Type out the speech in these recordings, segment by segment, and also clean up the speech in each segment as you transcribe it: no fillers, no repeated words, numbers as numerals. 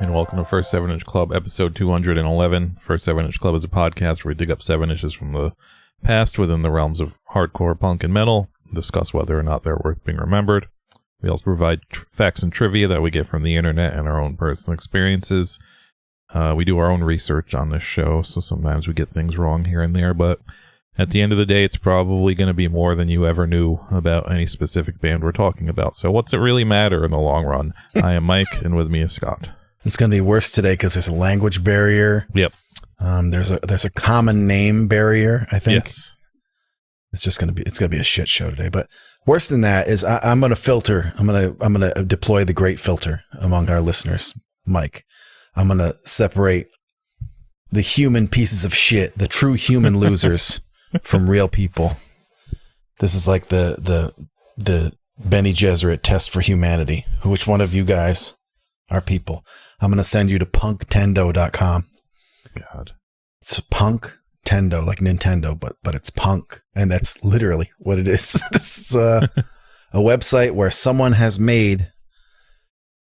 and welcome to First 7-Inch Club, episode 211. First 7-Inch Club is a podcast where we dig up 7 inches from the past within the realms of hardcore punk and metal, discuss whether or not they're worth being remembered. We also provide facts and trivia that we get from the internet and our own personal experiences. We do our own research on this show, so sometimes we get things wrong here and there, but at the end of the day, it's probably going to be more than you ever knew about any specific band we're talking about. So what's it really matter in the long run? I am Mike, and with me is Scott. It's going to be worse today because there's a language barrier. Yep. There's a common name barrier, I think. Yes. It's going to be a shit show today. But worse than that is I'm going to filter. I'm going to deploy the great filter among our listeners, Mike. I'm going to separate the human pieces of shit, the true human losers, from real people. This is like the Benny Gesserit test for humanity. Which one of you guys are people? I'm going to send you to punktendo.com. God. It's punk tendo, like Nintendo, but it's punk. And that's literally what it is. This is a website where someone has made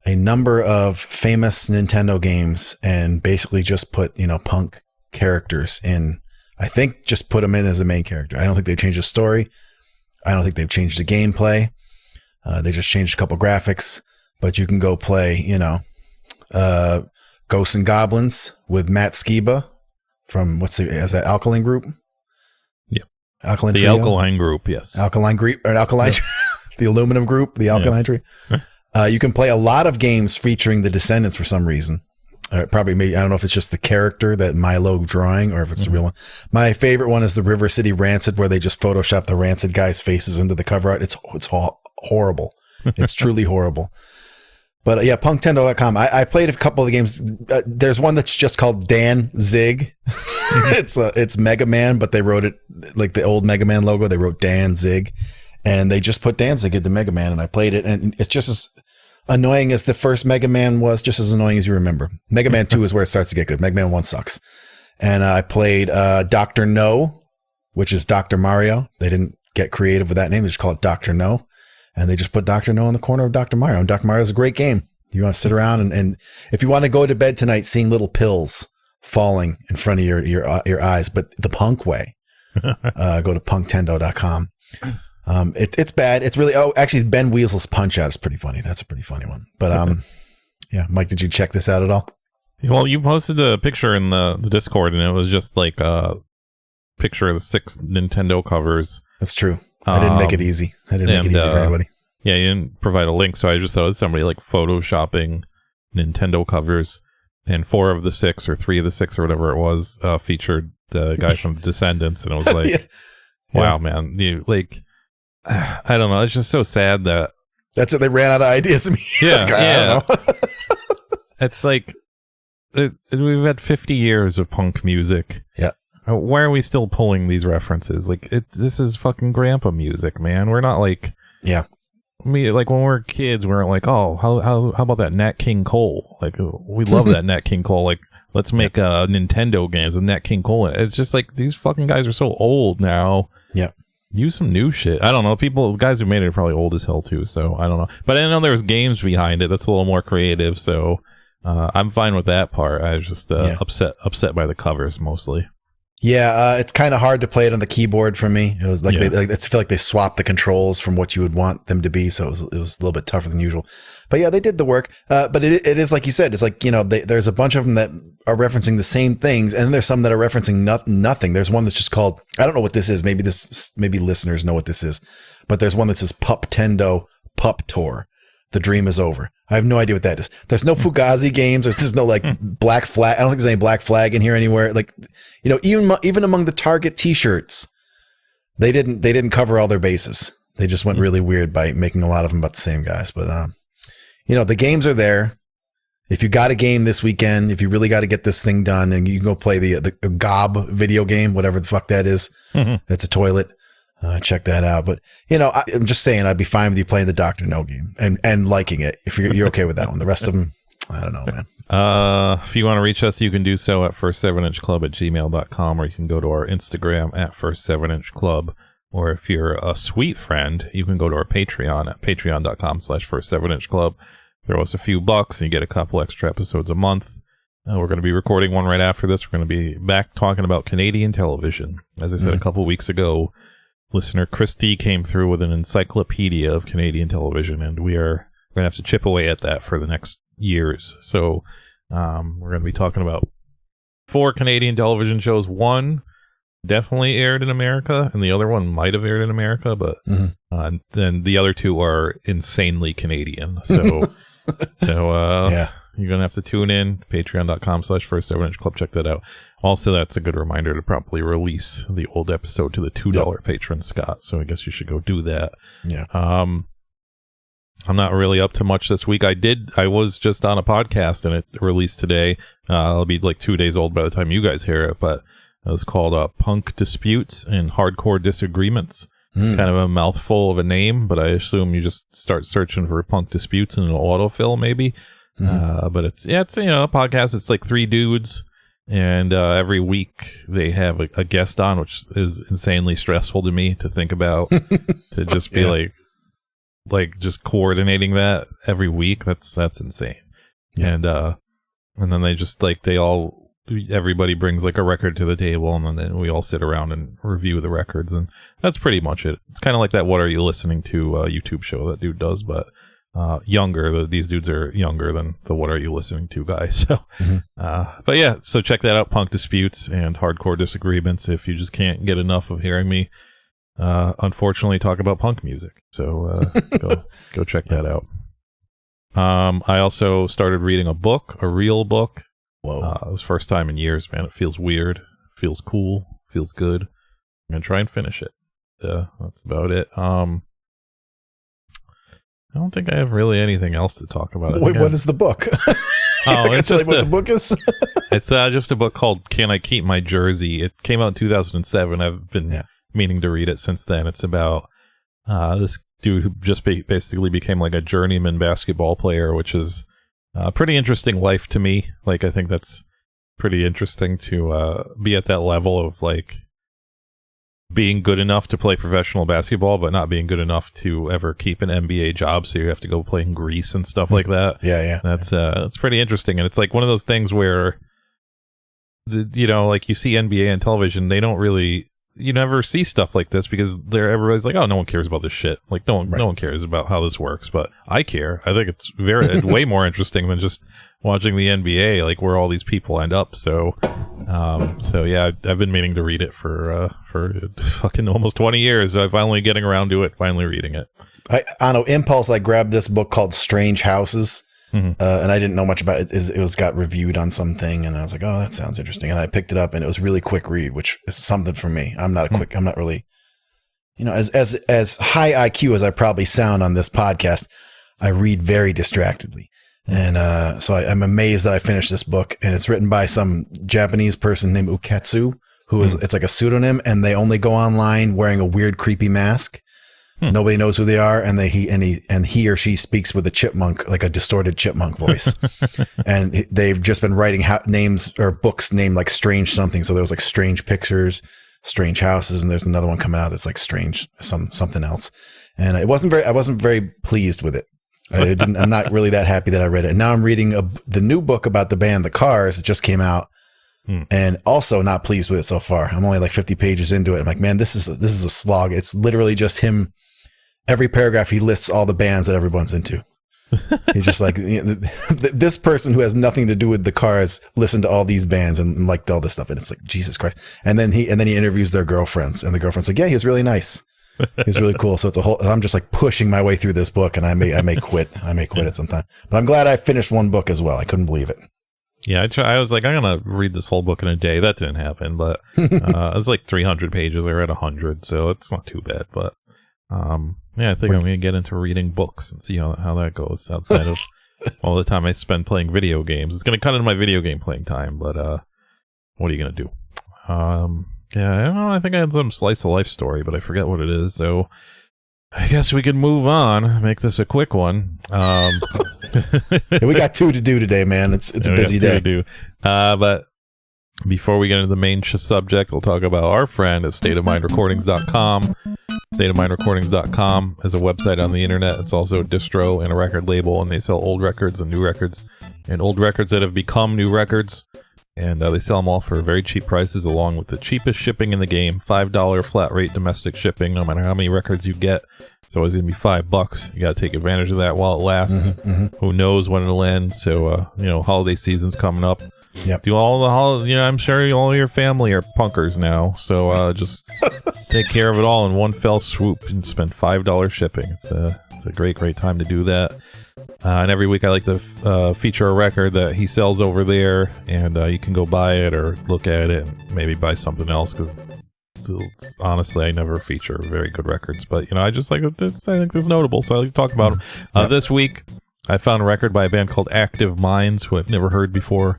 a number of famous Nintendo games and basically just put, punk characters in. I think just put them in as the main character. I don't think they've changed the story. I don't think they've changed the gameplay. They just changed a couple graphics, but you can go play, Ghosts and Goblins with Matt Skiba from is that Alkaline Group? Yep. Alkaline the Trio? Alkaline Group, yes. Alkaline Group, or Alkaline, yep. The Aluminum Group, the Alkaline Tree. You can play a lot of games featuring the Descendants for some reason. Probably maybe, I don't know if it's just the character that Milo drawing or if it's the real one. My favorite one is the River City Rancid, where they just Photoshop the Rancid guys' faces into the cover art. It's horrible. It's truly horrible. But yeah, punktendo.com. I played a couple of the games. There's one that's just called Dan Zig. It's Mega Man, but they wrote it like the old Mega Man logo. They wrote Dan Zig, and they just put Danzig into Mega Man, and I played it, and it's just as annoying as the first Mega Man was, just as annoying as you remember. Mega Man 2 is where it starts to get good. Mega Man 1 sucks. And I played Dr. No, which is Dr. Mario. They didn't get creative with that name. They just call it Dr. No. And they just put Dr. No in the corner of Dr. Mario. And Dr. Mario is a great game. You want to sit around and if you want to go to bed tonight seeing little pills falling in front of your eyes, but the punk way, go to punktendo.com. It's bad. It's really, actually Ben Weasel's Punch Out is pretty funny. That's a pretty funny one. But yeah, Mike, did you check this out at all? Well, you posted a picture in the Discord, and it was just like a picture of the 6 Nintendo covers. That's true. I didn't make it easy. I didn't make it easy for anybody. Yeah, you didn't provide a link, so I just thought it was somebody like photoshopping Nintendo covers, and 4 of the 6 or 3 of the 6 or whatever it was featured the guy from Descendants, and it was like, wow, man, you like. I don't know. It's just so sad that that's it. They ran out of ideas. Yeah, like, I don't know. It's like we've had 50 years of punk music. Yeah. Why are we still pulling these references? Like, this is fucking grandpa music, man. We're not like, like when we're kids, we're like, oh, how about that Nat King Cole? Like, we love that Nat King Cole. Like, let's make Nintendo games with Nat King Cole. It's just like these fucking guys are so old now. Yeah. Use some new shit. I don't know. Guys who made it are probably old as hell too, so I don't know. But I know there was games behind it that's a little more creative, so I'm fine with that part. I was just upset by the covers mostly. Yeah, it's kind of hard to play it on the keyboard for me. It was like I feel like they swapped the controls from what you would want them to be, so it was a little bit tougher than usual. But yeah, they did the work. But it is like you said. It's like there's a bunch of them that are referencing the same things, and then there's some that are referencing nothing. There's one that's just called, I don't know what this is. Maybe listeners know what this is, but there's one that says Pup Tendo Pup Tour. The dream is over. I have no idea what that is. There's no Fugazi games. There's no like Black Flag. I don't think there's any Black Flag in here anywhere. Like, even among the Target T-shirts, they didn't cover all their bases. They just went really weird by making a lot of them about the same guys. But the games are there. If you got a game this weekend, if you really got to get this thing done, and you can go play the Gob video game, whatever the fuck that is, it's a toilet. Check that out. But I'm just saying, I'd be fine with you playing the Dr. No game and liking it if you're okay with that one. The rest of them, I don't know, man. If you want to reach us, you can do so at first7inchclub@gmail.com, or you can go to our Instagram at first7inchclub. Or if you're a sweet friend, you can go to our Patreon at patreon.com/first7inchclub, throw us a few bucks and you get a couple extra episodes a month. We're going to be recording one right after this. We're going to be back talking about Canadian television. As I said a couple weeks ago, listener Christy came through with an encyclopedia of Canadian television, and we're going to have to chip away at that for the next years. So we're going to be talking about 4 Canadian television shows. One definitely aired in America, and the other one might have aired in America, but then the other 2 are insanely Canadian. So, yeah. You're going to have to tune in, patreon.com/First 7-Inch Club. Check that out. Also, that's a good reminder to probably release the old episode to the $2 patron, Scott. So I guess you should go do that. Yeah. I'm not really up to much this week. I was just on a podcast, and it released today. It'll be like 2 days old by the time you guys hear it, but it was called Punk Disputes and Hardcore Disagreements. Kind of a mouthful of a name, but I assume you just start searching for Punk Disputes and an autofill, maybe. But it's a podcast. It's like 3 dudes, and every week they have a guest on, which is insanely stressful to me to think about. To just be like just coordinating that every week. That's insane. And then they just everybody brings like a record to the table, and then we all sit around and review the records, and that's pretty much it. It's kind of like that What Are You Listening To YouTube show that dude does, but younger. These dudes are younger than the What Are You Listening To guy. So but yeah, so check that out, Punk Disputes and Hardcore Disagreements, if you just can't get enough of hearing me unfortunately talk about punk music. So go check that out. I also started reading a real book. Whoa. It was first time in years, man. It feels weird, feels cool, feels good. I'm gonna try and finish it. That's about it. I don't think I have really anything else to talk about. Wait, what is the book? It's just what the book is. It's just a book called "Can I Keep My Jersey?" It came out in 2007. I've been meaning to read it since then. It's about this dude who just basically became like a journeyman basketball player, which is a pretty interesting life to me. Like, I think that's pretty interesting to be at that level of like being good enough to play professional basketball, but not being good enough to ever keep an NBA job. So you have to go play in Greece and stuff like that. Yeah. That's pretty interesting. And it's like one of those things where, like you see NBA on television, they don't really, you never see stuff like this because everybody's like, oh, no one cares about this shit. Like no one cares about how this works, but I care. I think it's way more interesting than just watching the NBA, like where all these people end up. So yeah, I've been meaning to read it for fucking almost 20 years. So I'm finally getting around to it, finally reading it. On an impulse, I grabbed this book called Strange Houses. And I didn't know much about it. It was got reviewed on something, and I was like, oh, that sounds interesting. And I picked it up, and it was really quick read, which is something for me. I'm not really, as high IQ as I probably sound on this podcast, I read very distractedly. And so I'm amazed that I finished this book, and it's written by some Japanese person named Uketsu, who is, it's like a pseudonym, and they only go online wearing a weird, creepy mask. Nobody knows who they are, and he or she speaks with a chipmunk, like a distorted chipmunk voice. And they've just been writing names or books named like Strange something. So there was like Strange Pictures, Strange Houses, and there's another one coming out that's like Strange something else. And I wasn't very pleased with it. I'm not really that happy that I read it. And now I'm reading the new book about the band The Cars. It just came out. And also not pleased with it so far. I'm only like 50 pages into it. I'm like, man, this is a slog. It's literally just him. Every paragraph he lists all the bands that everyone's into. He's just like, this person who has nothing to do with the Cars listened to all these bands and liked all this stuff. And it's like, Jesus Christ. And then he interviews their girlfriends, and the girlfriend's like, yeah, he was really nice. He's really cool. So I'm just like pushing my way through this book, and I may quit. I may quit at some time, but I'm glad I finished one book as well. I couldn't believe it. Yeah, I was like, I'm going to read this whole book in a day. That didn't happen, but it was like 300 pages. I read 100, so it's not too bad. But yeah, I think I'm going to get into reading books and see how that goes outside of all the time I spend playing video games. It's going to cut into my video game playing time, but what are you going to do? Yeah, I don't know. I think I had some slice of life story, but I forget what it is. So I guess we can move on. Make this a quick one. We got 2 to do today, man. It's a busy day. To do. But before we get into the main subject, we'll talk about our friend at stateofmindrecordings.com. stateofmindrecordings.com is a website on the internet. It's also a distro and a record label, and they sell old records and new records, and old records that have become new records. And they sell them all for very cheap prices, along with the cheapest shipping in the game. $5 flat rate domestic shipping. No matter how many records you get, it's always going to be $5. You got to take advantage of that while it lasts. Who knows when it'll end? So, holiday season's coming up. Yep. Do all the I'm sure all your family are punkers now. So just take care of it all in one fell swoop and spend $5 shipping. It's a great time to do that. And every week I like to feature a record that he sells over there, and you can go buy it or look at it and maybe buy something else, because honestly I never feature very good records, but I just like I think it's notable, so I like to talk about them. This week I found a record by a band called Active Minds, who I've never heard before,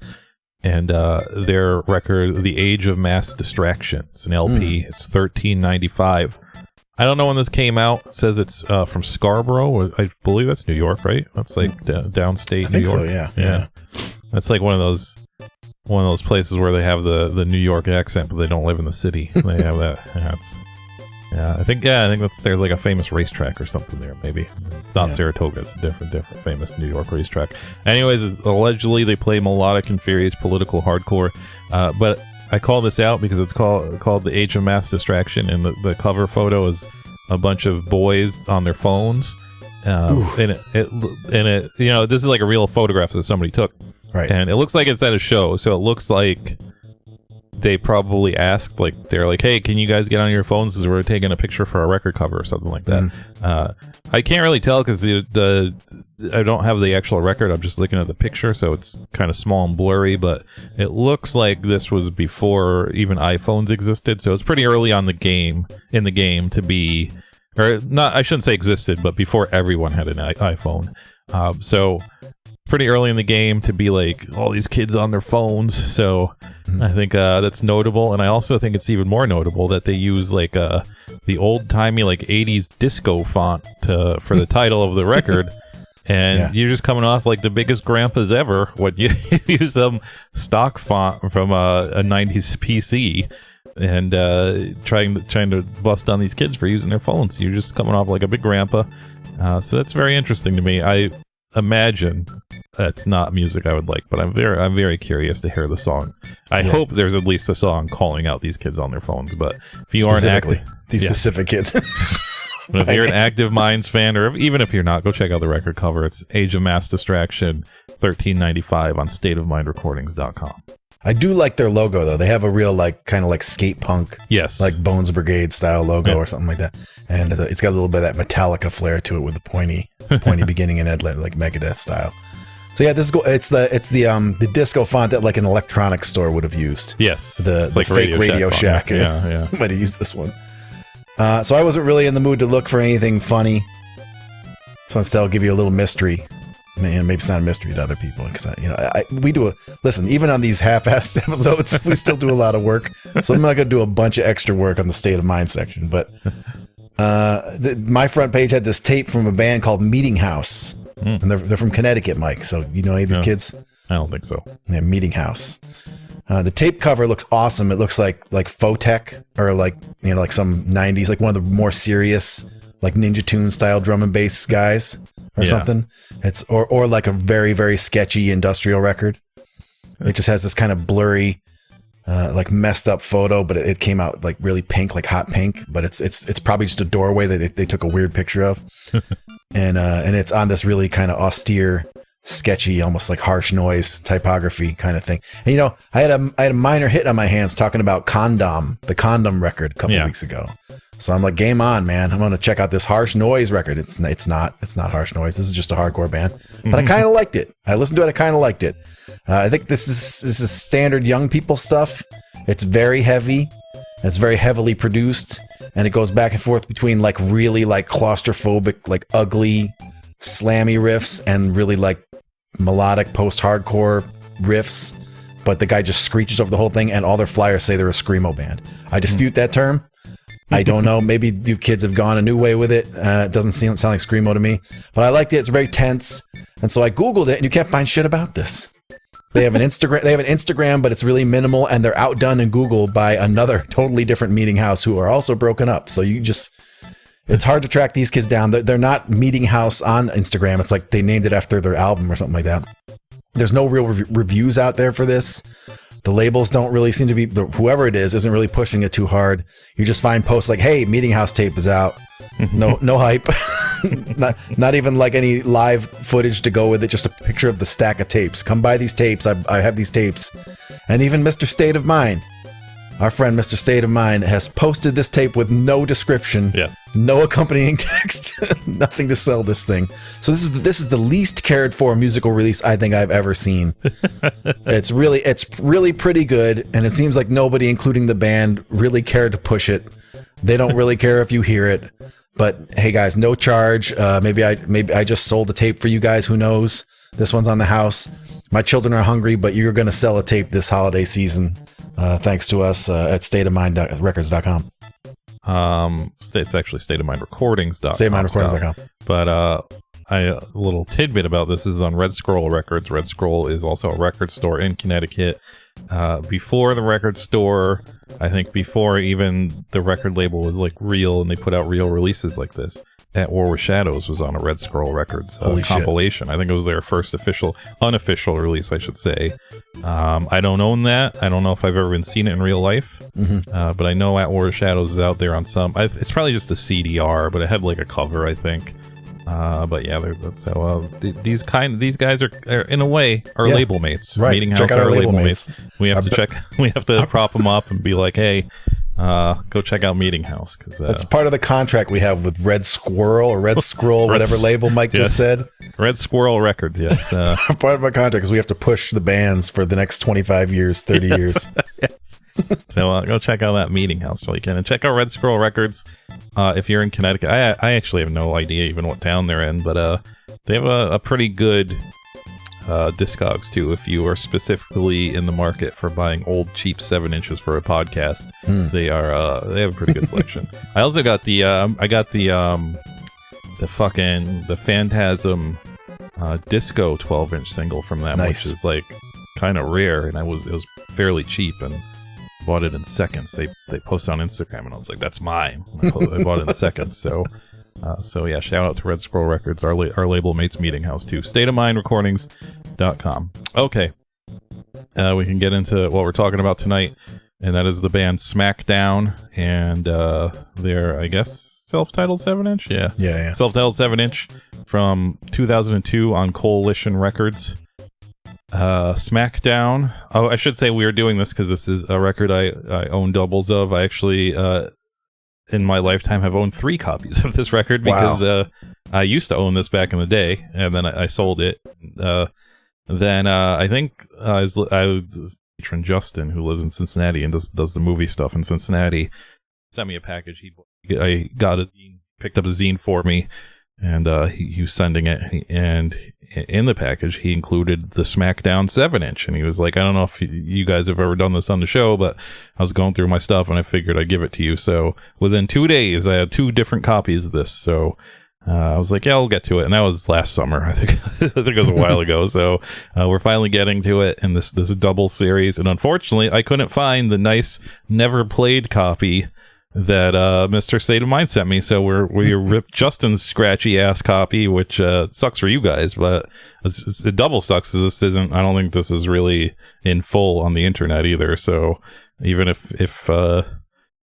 and their record, The Age of Mass Distraction. It's an LP. It's $13.95. I don't know when this came out. It says it's from Scarborough. I believe that's New York, right? That's like downstate New York. So, yeah. That's like one of those places where they have the New York accent, but they don't live in the city. They have that. I think there's like a famous racetrack or something there. Maybe it's not Saratoga. It's a different famous New York racetrack. Anyways, allegedly they play melodic and furious political hardcore, but I call this out because it's called The Age of Mass Distraction, and the cover photo is a bunch of boys on their phones, and it this is like a real photograph that somebody took, right? And it looks like it's at a show, so it looks like they probably asked, like, they're like, hey, can you guys get on your phones because we're taking a picture for our record cover or something like that. I can't really tell because I don't have the actual record. I'm just looking at the picture, so it's kind of small and blurry, but it looks like this was before even iPhones existed, so it's pretty early in the game to be, or not, I shouldn't say existed, but before everyone had an iPhone. So pretty early in the game to be like all these kids on their phones, so I think that's notable. And I also think it's even more notable that they use like the old-timey like 80s disco font for the title of the record. And you're just coming off like the biggest grandpas ever when you use some stock font from a 90s PC and trying to bust on these kids for using their phones. You're just coming off like a big grandpa. So that's very interesting to me. I imagine that's not music I would like, but I'm very curious to hear the song. I hope there's at least a song calling out these kids on their phones, but if you aren't specific kids. But if you're an Active Minds fan, or even if you're not, go check out the record cover. It's Age of Mass Distraction, $13.95 on stateofmindrecordings.com. I do like their logo though. They have a real kind of skate punk, like Bones Brigade style logo or something like that, and it's got a little bit of that Metallica flair to it with the pointy beginning and end, like Megadeth style. So yeah, this is it's the disco font that like an electronics store would have used. Yes, the like fake Radio Shack. Yeah. Might have used this one. So I wasn't really in the mood to look for anything funny. So instead, I'll give you a little mystery. Maybe it's not a mystery to other people because we do listen, even on these half-assed episodes, we still do a lot of work. So I'm not going to do a bunch of extra work on the State of Mind section. But my front page had this tape from a band called Meeting House, and they're from Connecticut, Mike. So you know any of these kids? I don't think so. Yeah, Meeting House. The tape cover looks awesome. It looks like Photech or like some 90s, like one of the more serious like Ninja Tune style drum and bass guys or something. It's or like a very, very sketchy industrial record. It just has this kind of blurry, like messed up photo, but it came out like really pink, like hot pink. But it's probably just a doorway that they took a weird picture of, and it's on this really kind of austere, sketchy, almost like harsh noise typography kind of thing. And I had a minor hit on my hands talking about the Condom record a couple weeks ago. So I'm like, game on, man. I'm going to check out this harsh noise record. It's not harsh noise. This is just a hardcore band, but I kind of liked it. I listened to it. I kind of liked it. I think this is standard young people stuff. It's very heavy. It's very heavily produced, and it goes back and forth between like really like claustrophobic, like ugly, slammy riffs and really like melodic post-hardcore riffs. But the guy just screeches over the whole thing, and all their flyers say they're a screamo band. I dispute that term. I don't know. Maybe you kids have gone a new way with it. It doesn't sound like screamo to me, but I liked it. It's very tense, and so I Googled it, and you can't find shit about this. They have an Instagram, but it's really minimal, and they're outdone in Google by another totally different Meeting House who are also broken up. So you just It's hard to track these kids down. They're not Meeting House on Instagram. It's like they named it after their album or something like that. There's no real reviews out there for this. The labels don't really seem to be, whoever it is, isn't really pushing it too hard. You just find posts like, hey, Meeting House tape is out. No hype. not even like any live footage to go with it. Just a picture of the stack of tapes. Come buy these tapes. I have these tapes. And even Mr. State of Mind, our friend Mr. State of Mind, has posted this tape with no description. Yes. No accompanying text. Nothing to sell this thing. So this is the least cared for musical release I think I've ever seen. It's really pretty good, and it seems like nobody, including the band, really cared to push it. They don't really care if you hear it. But hey guys, no charge. Maybe I just sold a tape for you guys. Who knows? This one's on the house. My children are hungry, but you're going to sell a tape this holiday season. Thanks to us at stateofmindrecords.com. It's actually stateofmindrecordings.com. Stateofmindrecordings.com. But a little tidbit about this is on Red Scroll Records. Red Scroll is also a record store in Connecticut. Before the record store, I think before even the record label was like real and they put out real releases like this, At War with Shadows was on a Red Scroll Records compilation. I think it was their first unofficial release, I should say. I don't own that. I don't know if I've ever seen it in real life. But I know At War with Shadows is out there on some. It's probably just a CDR, but it had like a cover, I think. But yeah, that's how these guys are in a way our label mates. Right. Meeting House, our label mates. We have to check. We have to prop them up and be like, hey. Go check out Meeting House, because that's part of the contract we have with Red Squirrel or Red Scroll, whatever label Mike just said. Red Squirrel Records, yes. Part of our contract is we have to push the bands for the next 25 years, 30 years. Yes. So go check out that Meeting House while you can, and check out Red Squirrel Records if you're in Connecticut. I actually have no idea even what town they're in, but they have a pretty good Discogs too, if you are specifically in the market for buying old cheap 7-inches for a podcast. They have a pretty good selection. I also got the Phantasm disco 12-inch single from them. Nice. Which is like kind of rare, and it was fairly cheap, and bought it in seconds. They post on Instagram, and I was like, that's mine. I bought it in seconds. So yeah, shout out to Red Scroll Records, our label mates Meeting House too. Stateofmindrecordings.com. Okay, we can get into what we're talking about tonight, and that is the band Smackdown and their, I guess, self-titled 7-inch. Yeah. Self-titled 7-inch from 2002 on Coalition Records. Smackdown. Oh, I should say we are doing this because this is a record I own doubles of. I actually in my lifetime have owned 3 copies of this record because I used to own this back in the day, and then I sold it. Then I think I was patron Justin, who lives in Cincinnati and does the movie stuff in Cincinnati, sent me a package. I got a zine, picked up a zine for me, and he was sending it, and in the package he included the Smackdown 7-inch, and he was like, I don't know if you guys have ever done this on the show, but I was going through my stuff and I figured I'd give it to you. So within 2 days I had 2 different copies of this. So I was like, yeah, I'll get to it. And that was last summer. I think it was a while ago. So we're finally getting to it in this double series. And unfortunately, I couldn't find the nice never played copy that Mr. State of Mind sent me. So we ripped Justin's scratchy ass copy, which sucks for you guys, but it double sucks because this isn't, I don't think this is really in full on the internet either. So even if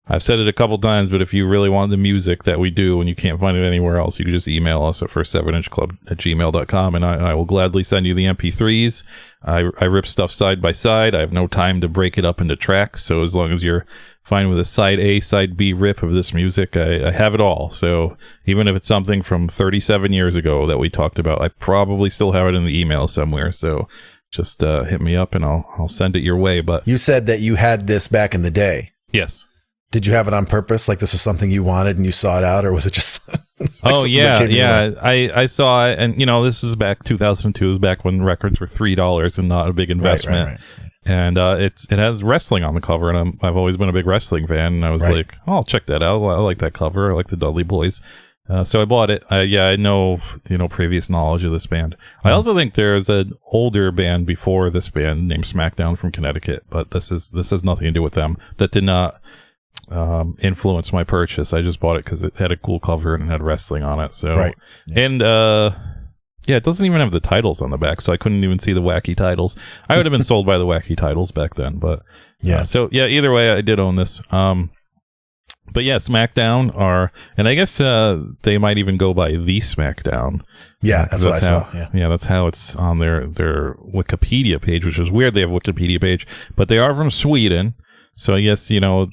I've said it a couple times, but if you really want the music that we do and you can't find it anywhere else, you can just email us at first7inchclub@gmail.com, and I will gladly send you the MP3s. I rip stuff side by side. I have no time to break it up into tracks, so as long as you're fine with a side A, side B rip of this music, I have it all. So even if it's something from 37 years ago that we talked about, I probably still have it in the email somewhere. So just hit me up and I'll send it your way. But you said that you had this back in the day. Yes. Did you have it on purpose? Like this was something you wanted and you sought out, or was it just? Oh yeah. I saw it, and this is back 2002. It was back when records were $3 and not a big investment. Right. And it has wrestling on the cover, and I've always been a big wrestling fan. And I was like, oh, I'll check that out. I like that cover. I like the Dudley Boys. So I bought it. I know previous knowledge of this band. I also think there's an older band before this band named Smackdown from Connecticut, but this has nothing to do with them. That did not. influence my purchase. I just bought it because it had a cool cover and it had wrestling on it. So, right. Yeah. And yeah, it doesn't even have the titles on the back, so I couldn't even see the wacky titles. I would have been sold by the wacky titles back then, but yeah. So yeah, either way, I did own this. But yeah, Smackdown and I guess they might even go by the Smackdown. Yeah, that's what I saw. Yeah, that's how it's on their Wikipedia page, which is weird. They have a Wikipedia page, but they are from Sweden. So I guess,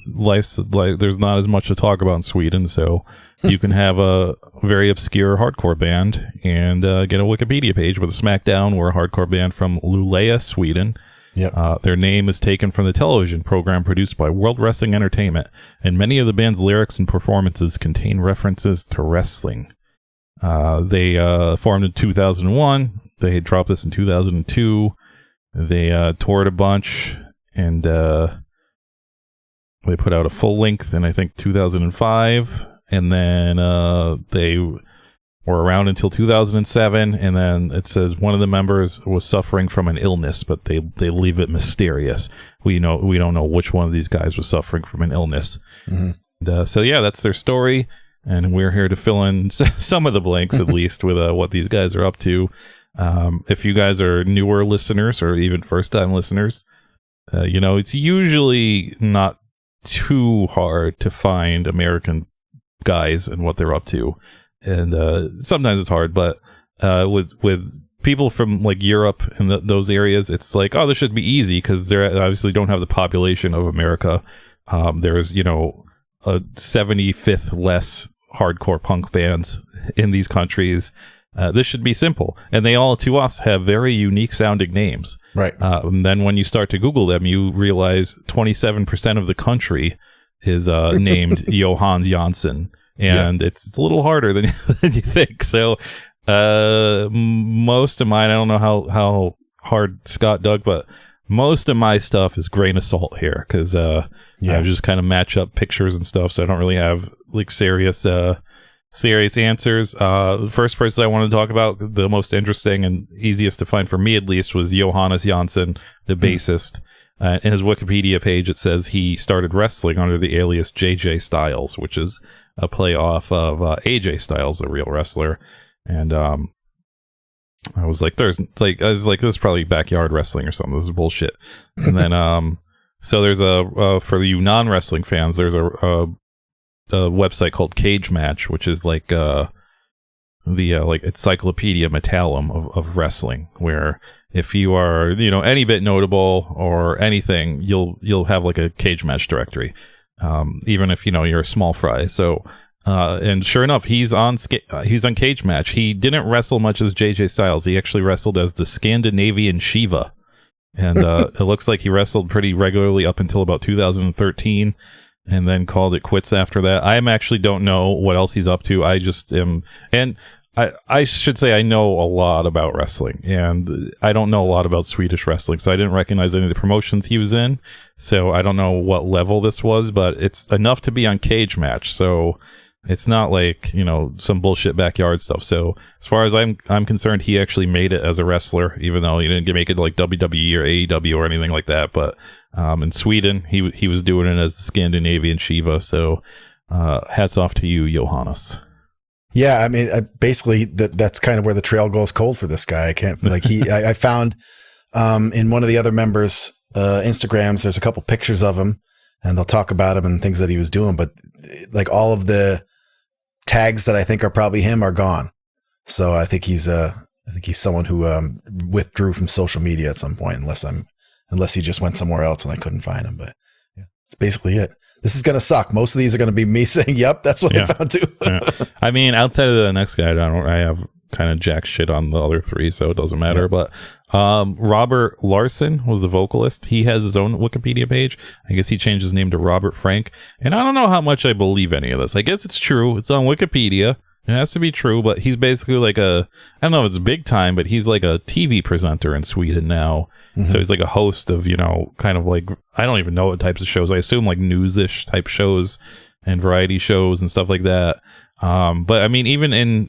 life's like there's not as much to talk about in Sweden. So you can have a very obscure hardcore band and get a Wikipedia page with a Smackdown. We're a hardcore band from Luleå, Sweden. Yep. Their name is taken from the television program produced by World Wrestling Entertainment, and many of the band's lyrics and performances contain references to wrestling. They formed in 2001. They dropped this in 2002. They toured a bunch, and they put out a full length in, I think, 2005, and then they were around until 2007, and then it says one of the members was suffering from an illness, but they leave it mysterious. We don't know which one of these guys was suffering from an illness. Mm-hmm. And, so yeah, that's their story, and we're here to fill in some of the blanks, at least, with what these guys are up to. If you guys are newer listeners or even first-time listeners, it's usually not too hard to find American guys and what they're up to. And sometimes it's hard, but with people from like Europe and those areas, it's like, oh, this should be easy because they obviously don't have the population of America. There's a 75th less hardcore punk bands in these countries. This should be simple, and they all, to us, have very unique sounding names. Right. And then when you start to Google them, you realize 27% of the country is named Johannes Janssen. And it's a little harder than you think. So most of mine, I don't know how hard Scott dug, but most of my stuff is grain of salt here because I just kind of match up pictures and stuff. So I don't really have like serious answers. The first person I want to talk about, the most interesting and easiest to find for me at least, was Johannes Janssen, the bassist. In his Wikipedia page, it says he started wrestling under the alias JJ Styles, which is a play off of AJ Styles, a real wrestler. And I was like, this is probably backyard wrestling or something. This is bullshit. And then, so there's for you non-wrestling fans, there's a website called Cage Match, which is like the like Encyclopedia Metallum of wrestling, where if you are any bit notable or anything, you'll have like a cage match directory, even if you're a small fry. So and sure enough, he's on Cage Match. He didn't wrestle much as JJ Styles. He actually wrestled as the Scandinavian Shiva, and it looks like he wrestled pretty regularly up until about 2013. And then called it quits after that. I actually don't know what else he's up to. I just am, and I should say I know a lot about wrestling, and I don't know a lot about Swedish wrestling, so I didn't recognize any of the promotions he was in. So I don't know what level this was, but it's enough to be on Cage Match. So it's not like some bullshit backyard stuff. So as far as I'm concerned, he actually made it as a wrestler, even though he didn't make it like WWE or AEW or anything like that. But in Sweden, he was doing it as the Scandinavian Shiva. So hats off to you, Johannes. Yeah, I mean, basically that's kind of where the trail goes cold for this guy. I can't I found in one of the other members' Instagrams, there's a couple pictures of him, and they'll talk about him and things that he was doing. But like all of the tags that I think are probably him are gone. So I think he's someone who withdrew from social media at some point, unless he just went somewhere else and I couldn't find him. But yeah, that's basically it. This is going to suck. Most of these are going to be me saying, yep, that's what I found too. Yeah. I mean, outside of the next guy, I have kind of jack shit on the other three, so it doesn't matter. Yeah. But Robert Larson was the vocalist. He has his own Wikipedia page. I guess he changed his name to Robert Frank. And I don't know how much I believe any of this. I guess it's true. It's on Wikipedia. It has to be true, but he's basically like I don't know if it's big time, but he's like a TV presenter in Sweden now. Mm-hmm. So he's like a host of, kind of like, I don't even know what types of shows. I assume like news-ish type shows and variety shows and stuff like that. But I mean, even in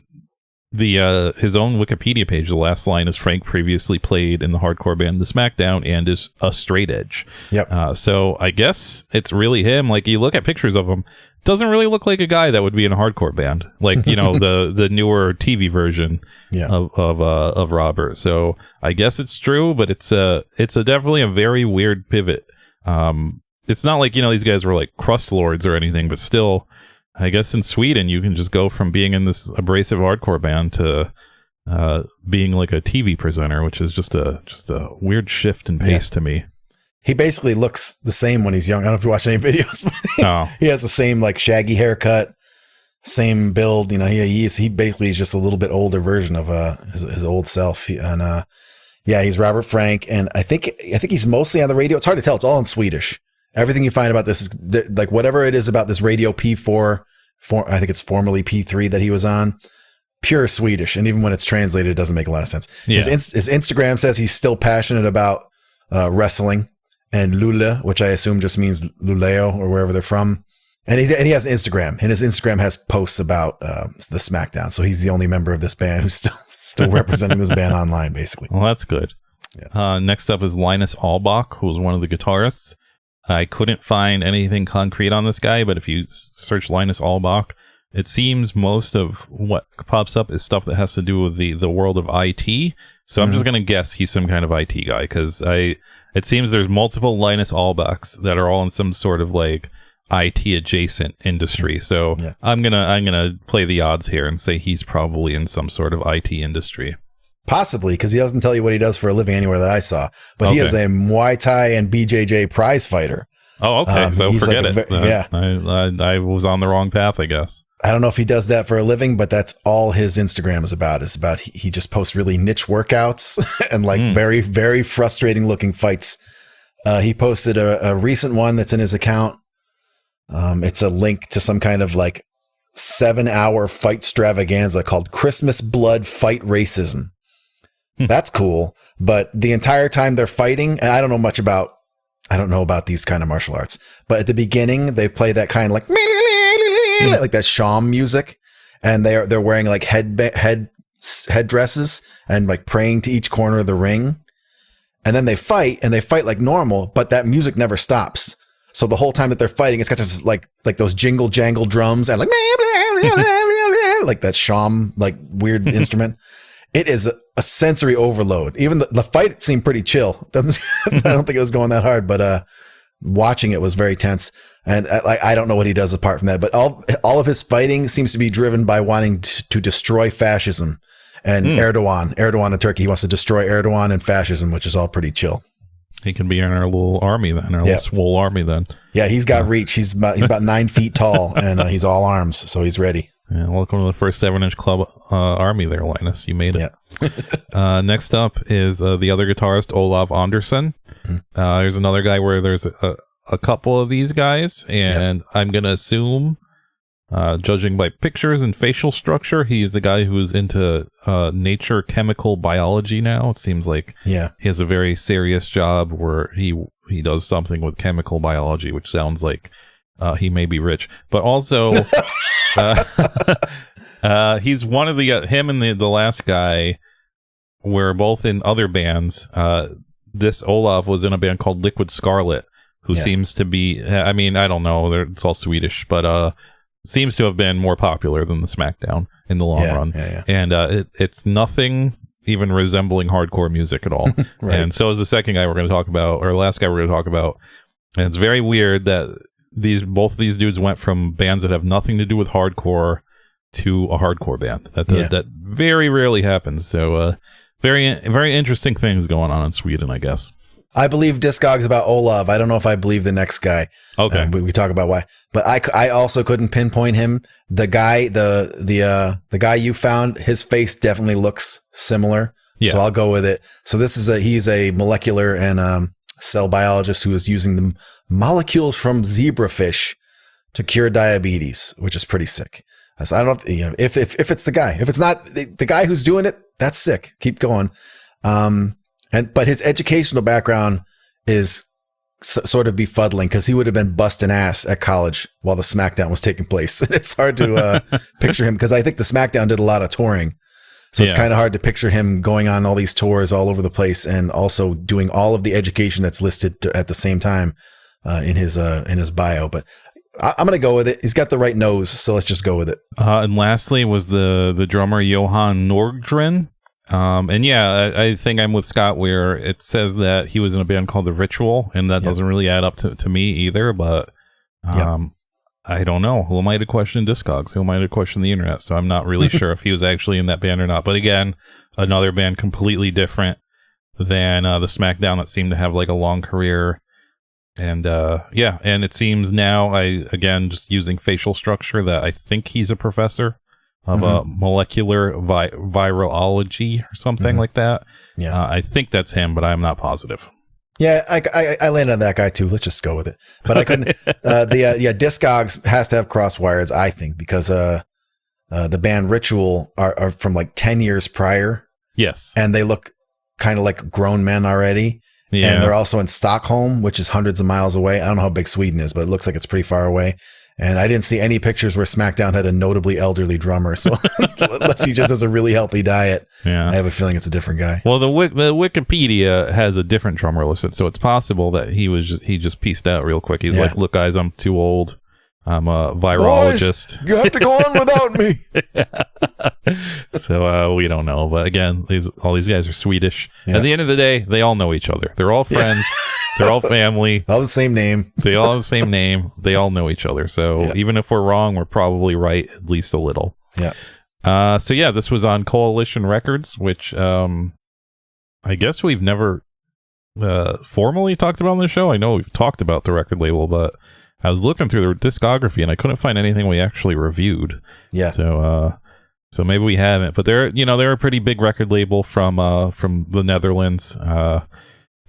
the his own Wikipedia page, the last line is Frank previously played in the hardcore band The Smackdown and is a straight edge. Yep. So I guess it's really him. Like, you look at pictures of him, doesn't really look like a guy that would be in a hardcore band. Like, you know, the newer TV version of Robert. So I guess it's true, but it's definitely a very weird pivot. It's not like, you know, these guys were like crust lords or anything, but still, I guess in Sweden, you can just go from being in this abrasive hardcore band to being like a TV presenter, which is just a weird shift in pace to me. He basically looks the same when he's young. I don't know if you watch any videos, but he has the same like shaggy haircut, same build. You know, he basically is just a little bit older version of his old self. He's Robert Frank, and I think he's mostly on the radio. It's hard to tell. It's all in Swedish. Everything you find about this is like whatever it is about this radio P4, I think it's formerly P3 that he was on, pure Swedish. And even when it's translated, it doesn't make a lot of sense. Yeah. His Instagram says he's still passionate about wrestling and Luleå, which I assume just means Luleå or wherever they're from. And he has an Instagram, and his Instagram has posts about the Smackdown. So he's the only member of this band who's still representing this band online, basically. Well, that's good. Yeah. Next up is Linus Albach, who was one of the guitarists. I couldn't find anything concrete on this guy, but if you search Linus Albach, it seems most of what pops up is stuff that has to do with the world of IT. So I'm just going to guess he's some kind of IT guy, because it seems there's multiple Linus Albachs that are all in some sort of like IT adjacent industry. So I'm gonna play the odds here and say he's probably in some sort of IT industry. Possibly, because he doesn't tell you what he does for a living anywhere that I saw. But he is a Muay Thai and BJJ prize fighter. Oh, okay. So forget it. I was on the wrong path, I guess. I don't know if he does that for a living, but that's all his Instagram is about. He just posts really niche workouts and like very, very frustrating looking fights. He posted a recent one that's in his account. It's a link to some kind of like 7-hour fight extravaganza called Christmas Blood Fight Racism. That's cool. But the entire time they're fighting, and I don't know about these kind of martial arts, but at the beginning they play that kind of like that sham music, and they're wearing like headdresses and like praying to each corner of the ring. And then they fight like normal, but that music never stops. So the whole time that they're fighting, it's got this like those jingle jangle drums and like like that sham, like weird instrument. It is a sensory overload. Even the fight seemed pretty chill. I don't think it was going that hard, but watching it was very tense. And I don't know what he does apart from that, but all of his fighting seems to be driven by wanting to destroy fascism and Erdogan in Turkey. He wants to destroy Erdogan and fascism, which is all pretty chill. He can be in our little army then, our little swole army then. Yeah, he's got reach. He's about 9 feet tall, and he's all arms, so he's ready. Yeah, welcome to the first 7-inch club army there, Linus. You made it. Yeah. Next up is the other guitarist, Olav Andersson. There's another guy where there's a couple of these guys, and I'm going to assume, judging by pictures and facial structure, he's the guy who's into nature chemical biology now. It seems like he has a very serious job where he does something with chemical biology, which sounds like he may be rich. But also... he's one of him and the last guy were both in other bands. This Olav was in a band called Liquid Scarlet, who seems to be, I mean, I don't know, it's all Swedish, but seems to have been more popular than the Smackdown in the long run. And it's nothing even resembling hardcore music at all. Right. And so is the second guy we're going to talk about, or last guy we're going to talk about. And it's very weird that both of these dudes went from bands that have nothing to do with hardcore to a hardcore band. That very rarely happens. So very, very interesting things going on in Sweden, I guess. I believe Discogs about Olav. I don't know if I believe the next guy. Okay. We talk about why. But I also couldn't pinpoint him. The guy, the guy you found, his face definitely looks similar. Yeah. So I'll go with it. So he's a molecular and cell biologist who is using the molecules from zebrafish to cure diabetes, which is pretty sick. So I don't know if it's the guy. If it's not the guy who's doing it, that's sick. Keep going. But his educational background is sort of befuddling, because he would have been busting ass at college while the Smackdown was taking place. And it's hard to picture him, because I think the Smackdown did a lot of touring. So it's kind of hard to picture him going on all these tours all over the place and also doing all of the education that's listed at the same time in his bio. But I'm going to go with it. He's got the right nose, so let's just go with it. And lastly was the drummer Johan Nordgren. And yeah, I think I'm with Scott where it says that he was in a band called The Ritual, and that doesn't really add up to me either, but I don't know. Who am I to question Discogs? Who am I to question the internet? So I'm not really sure if he was actually in that band or not. But again, another band completely different than the Smackdown that seemed to have like a long career. And and it seems now, again, just using facial structure, that I think he's a professor of molecular virology or something like that. Yeah, I think that's him, but I'm not positive. Yeah, I landed on that guy too. Let's just go with it. But I couldn't. Discogs has to have Crosswires, I think, because the band Ritual are from like 10 years prior. Yes, and they look kind of like grown men already. Yeah. And they're also in Stockholm, which is hundreds of miles away. I don't know how big Sweden is, but it looks like it's pretty far away. And I didn't see any pictures where Smackdown had a notably elderly drummer. So unless he just has a really healthy diet, I have a feeling it's a different guy. Well, the Wikipedia has a different drummer listed, so it's possible that he just pieced out real quick. He's like, "Look, guys, I'm too old. I'm a virologist. Boys, you have to go on without me." So we don't know, but again, all these guys are Swedish. At the end of the day, they all know each other. They're all friends. They're all family. All the same name. They all have the same name. They all know each other. So even if we're wrong, we're probably right at least a little. Yeah. So yeah, this was on Coalition Records, which I guess we've never formally talked about on the show. I know we've talked about the record label, but I was looking through their discography and I couldn't find anything we actually reviewed. Yeah. So maybe we haven't, but they're a pretty big record label from the Netherlands.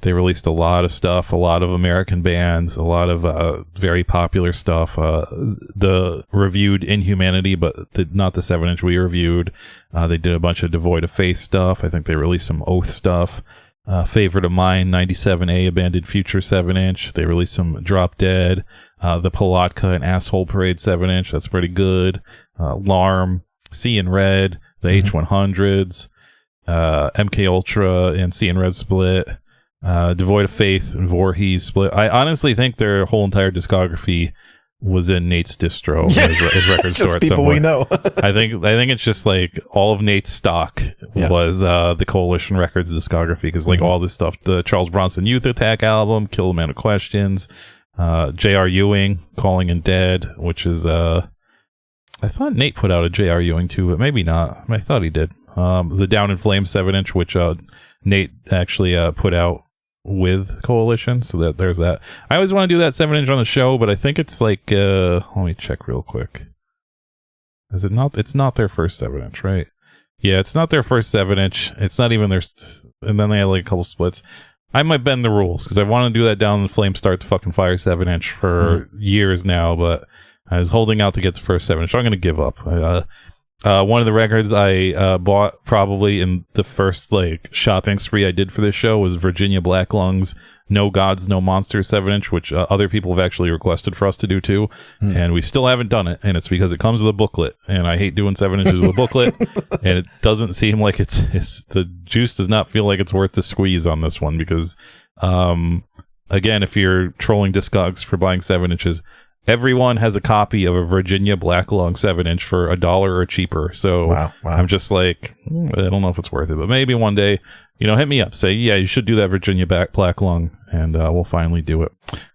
They released a lot of stuff, a lot of American bands, a lot of very popular stuff. The reviewed Inhumanity, but not the 7-inch we reviewed. They did a bunch of Devoid of Faith stuff. I think they released some Oath stuff. Favorite of Mine, 97A, Abandoned Future 7-inch. They released some Drop Dead, the Palatka and Asshole Parade 7-inch. That's pretty good. Larm, C in Red, the H100s, MK Ultra and C in Red split. Devoid of Faith and Voorhees split. I honestly think their whole entire discography was in Nate's distro, his record store at some point. We know. I think it's just like all of Nate's stock was the Coalition Records discography, because like all this stuff, the Charles Bronson Youth Attack album, Kill the Man of Questions, J.R. Ewing, Calling and Dead, which is I thought Nate put out a J.R. Ewing too, but maybe not. I thought he did. The Down in Flames 7-inch, which Nate actually put out with Coalition, so that there's that. I always want to do that 7-inch on the show, but I think it's like let me check real quick. Is it not? It's not their first 7-inch, right? Yeah, it's not their first 7-inch. It's not even their and then they had like a couple splits. I might bend the rules because I want to do that Down in Flame Start the Fucking Fire 7-inch for years now, but I was holding out to get the first 7-inch, so I'm going to give up. One of the records I bought probably in the first like shopping spree I did for this show was Virginia Black Lungs No Gods No Monsters 7-inch, which other people have actually requested for us to do too, and we still haven't done it, and it's because it comes with a booklet, and I hate doing 7-inches with a booklet, and it doesn't seem like it's the juice does not feel like it's worth the squeeze on this one, because again, if you're trolling Discogs for buying 7-inches, everyone has a copy of a Virginia Black Lung 7-inch for $1 or cheaper. So wow. I'm just like, I don't know if it's worth it, but maybe one day, hit me up. Say, yeah, you should do that Virginia Black Lung, and we'll finally do it.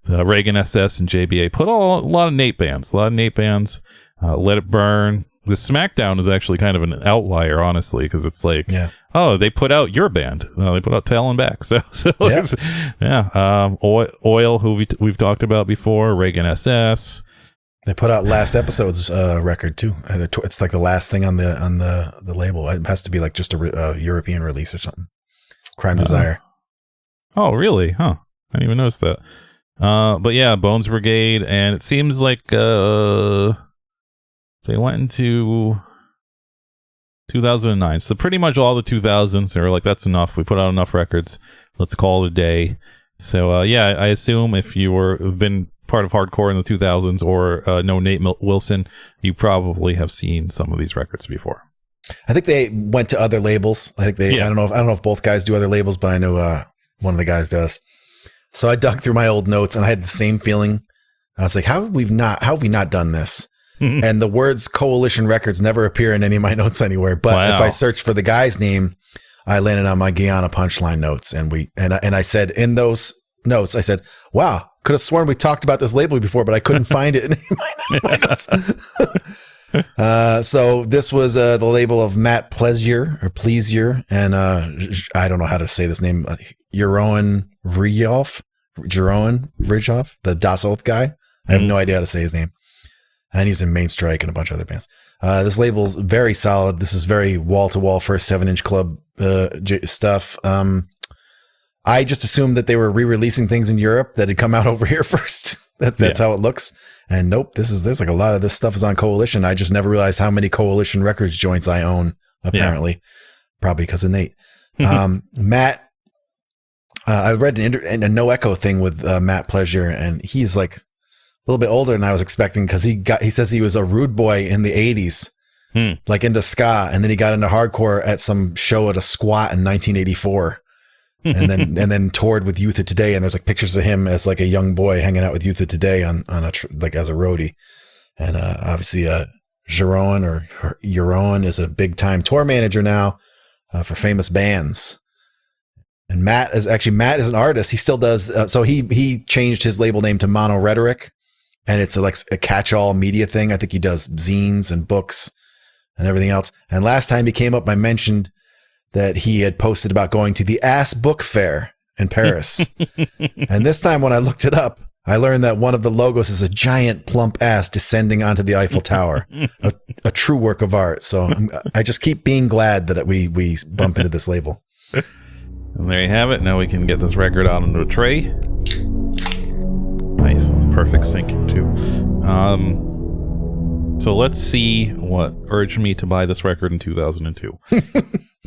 Reagan SS and JBA put a lot of Nate bands. Let It Burn. The Smackdown is actually kind of an outlier, honestly, because it's like, oh, they put out your band. They put out Tail and Back. So Oil, who we've talked about before, Reagan SS. They put out last episode's record too. It's like the last thing on the label. It has to be like just a European release or something. Crime Desire. Oh, really? Huh? I didn't even notice that. But yeah, Bones Brigade, and it seems like they went into 2009. So pretty much all the 2000s, they were like, that's enough. We put out enough records. Let's call it a day. So I assume if you have been part of hardcore in the 2000s or know Nate Wilson, you probably have seen some of these records before. I think they went to other labels. I think I don't know if both guys do other labels, but I know one of the guys does. So I dug through my old notes and I had the same feeling. I was like, how have we not done this? And the words Coalition Records never appear in any of my notes anywhere. But if I search for the guy's name, I landed on my Guyana Punchline notes. And I said in those notes, I said, wow, could have sworn we talked about this label before, but I couldn't find it in my notes. So this was the label of Matt Plezier, and I don't know how to say this name, Jeroen Rijhoff, the Das Oath guy. I have no idea how to say his name. And he was in Main Strike and a bunch of other bands. This label's very solid. This is very wall-to-wall first 7-inch club stuff. I just assumed that they were re-releasing things in Europe that had come out over here first. That's how it looks. And nope, there's like a lot of this stuff is on Coalition. I just never realized how many Coalition Records joints I own, apparently. Probably because of Nate. Matt, I read a No Echo thing with Matt Plezier, and he's like a little bit older than I was expecting because he says he was a rude boy in the 80s, like into ska, and then he got into hardcore at some show at a squat in 1984. and then toured with Youth of Today, and there's like pictures of him as like a young boy hanging out with Youth of Today on like as a roadie, and obviously Jeroen is a big time tour manager now for famous bands, and Matt is an artist. He still does so he changed his label name to Mono Rhetoric, and it's like a catch-all media thing. I think he does zines and books and everything else. And last time he came up, I mentioned that he had posted about going to the Ass Book Fair in Paris. And this time when I looked it up, I learned that one of the logos is a giant plump ass descending onto the Eiffel Tower, a true work of art. So I just keep being glad that we bump into this label. And there you have it. Now we can get this record out into a tray. Nice. It's perfect syncing too. So let's see what urged me to buy this record in 2002.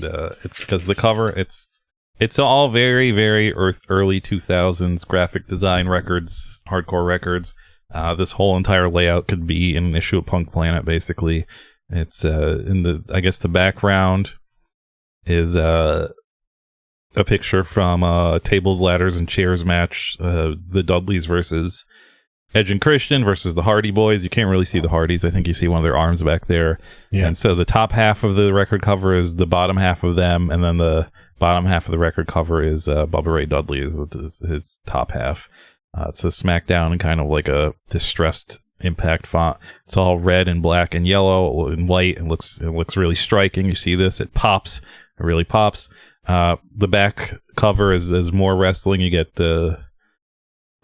It's because the cover, it's all very, very early 2000s graphic design records, hardcore records. This whole entire layout could be an issue of Punk Planet, basically. It's I guess the background is a picture from Tables, Ladders, and Chairs match, the Dudleys versus Edge and Christian versus the Hardy Boys. You can't really see the Hardys. I think you see one of their arms back there. Yeah. And so the top half of the record cover is the bottom half of them, and then the bottom half of the record cover is Bubba Ray Dudley is his top half. It's a Smackdown and kind of like a distressed Impact font. It's all red and black and yellow and white, and it looks really striking. You see this, it pops. It really pops. The back cover is more wrestling. You get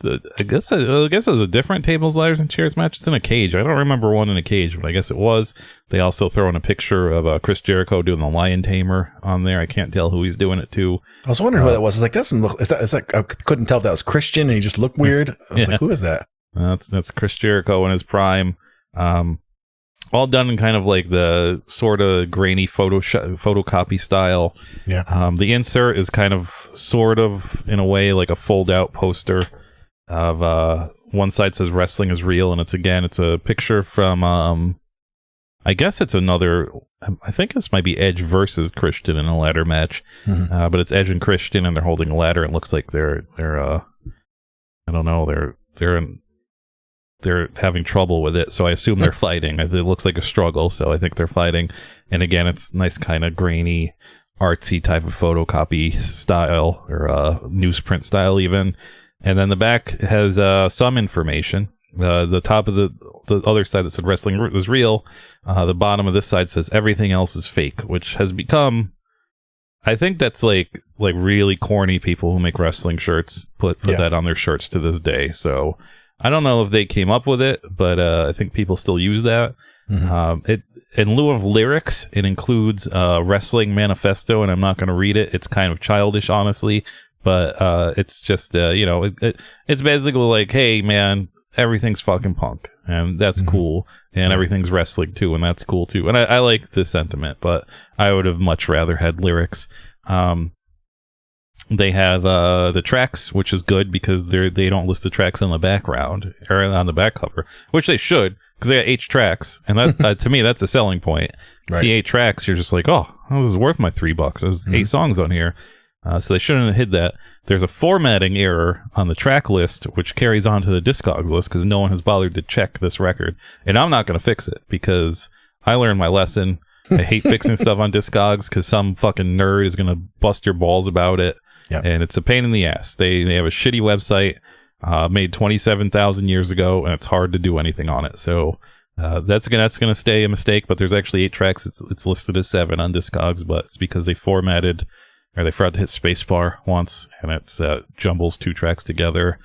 I guess it was a different Tables, Ladders, and Chairs match. It's in a cage. I don't remember one in a cage, but I guess it was. They also throw in a picture of Chris Jericho doing the Lion Tamer on there. I can't tell who he's doing it to. I was wondering who that was. It's like, that doesn't look. Is that I couldn't tell if that was Christian, and he just looked weird. I was like, who is that? That's Chris Jericho in his prime. All done in kind of like the sort of grainy photocopy style. Yeah. The insert is kind of sort of in a way like a fold out poster of one side says wrestling is real, and it's a picture from I guess it's another, I think this might be Edge versus Christian in a ladder match. But it's Edge and Christian, and they're holding a ladder, and it looks like they're I don't know, they're having trouble with it, so I assume they're fighting. It looks like a struggle, so I think they're fighting. And again, it's nice kind of grainy, artsy type of photocopy style, or newsprint style even. And then the back has some information. The top of the other side that said wrestling was real. The bottom of this side says everything else is fake, which has become, I think that's like really corny people who make wrestling shirts put that on their shirts to this day. So I don't know if they came up with it, but I think people still use that. It, in lieu of lyrics, it includes wrestling manifesto, and I'm not going to read it. It's kind of childish, honestly, but it's just it's basically like, hey man, everything's fucking punk, and that's cool, and everything's wrestling too, and that's cool too. And I like the sentiment, but I would have much rather had lyrics. They have the tracks, which is good because they don't list the tracks on the background or on the back cover, which they should, because they got 8 tracks, and that to me that's a selling point. Right. See 8 tracks, you're just like, oh, this is worth my $3. There's 8 songs on here, so they shouldn't have hid that. There's a formatting error on the track list, which carries on to the Discogs list because no one has bothered to check this record, and I'm not going to fix it because I learned my lesson. I hate fixing stuff on Discogs because some fucking nerd is going to bust your balls about it. Yep. And it's a pain in the ass. They have a shitty website made 27,000 years ago, and it's hard to do anything on it. So that's gonna stay a mistake. But there's actually 8 tracks. It's listed as 7 on Discogs, but it's because they formatted or they forgot to hit spacebar once, and it's jumbles 2 tracks together.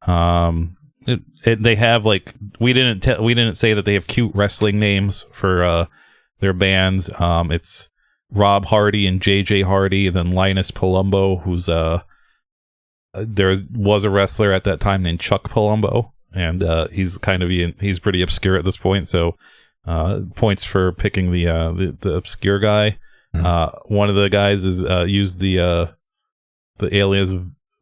They have like we didn't say that they have cute wrestling names for their bands. It's Rob Hardy and JJ Hardy, and then Linus Palumbo, who's there was a wrestler at that time named Chuck Palumbo, and he's pretty obscure at this point, so points for picking the obscure guy. One of the guys is used the alias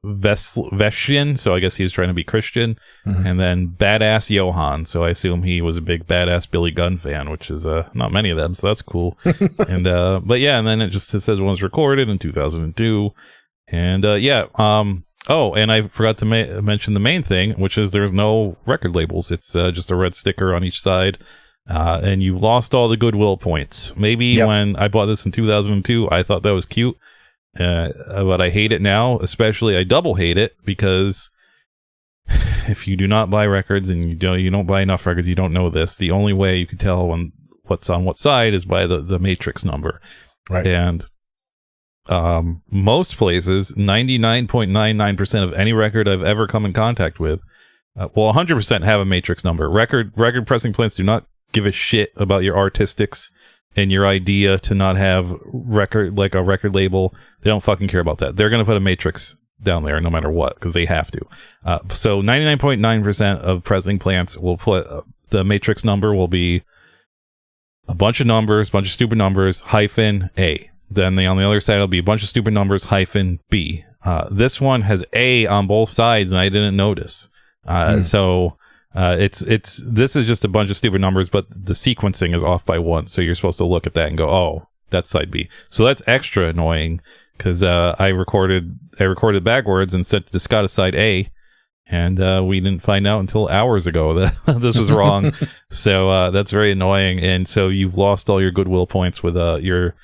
Veshian, so I guess he's trying to be Christian. And then Badass Johan, so I assume he was a big Badass Billy Gunn fan, which is not many of them, so that's cool. And but yeah, and then it says one was recorded in 2002, and oh, and I forgot to mention the main thing, which is there's no record labels. It's just a red sticker on each side, and you've lost all the goodwill points. Maybe when I bought this in 2002, I thought that was cute. But I hate it now, especially I double hate it because if you do not buy records and you don't buy enough records, you don't know this. The only way you can tell what's on what side is by the matrix number. Right. And most places, 99.99% of any record I've ever come in contact with, 100% have a matrix number. Record pressing plants do not give a shit about your artistics and your idea to not have a record label. They don't fucking care about that. They're going to put a matrix down there no matter what because they have to. So 99.9% of pressing plants will put the matrix number will be a bunch of numbers, bunch of stupid numbers, hyphen A. Then on the other side will be a bunch of stupid numbers, hyphen B. This one has A on both sides, and I didn't notice. So this is just a bunch of stupid numbers, but the sequencing is off by 1. So you're supposed to look at that and go, oh, that's side B. So that's extra annoying because I recorded backwards and set the Discata side A, and we didn't find out until hours ago that this was wrong. So that's very annoying, and so you've lost all your goodwill points with your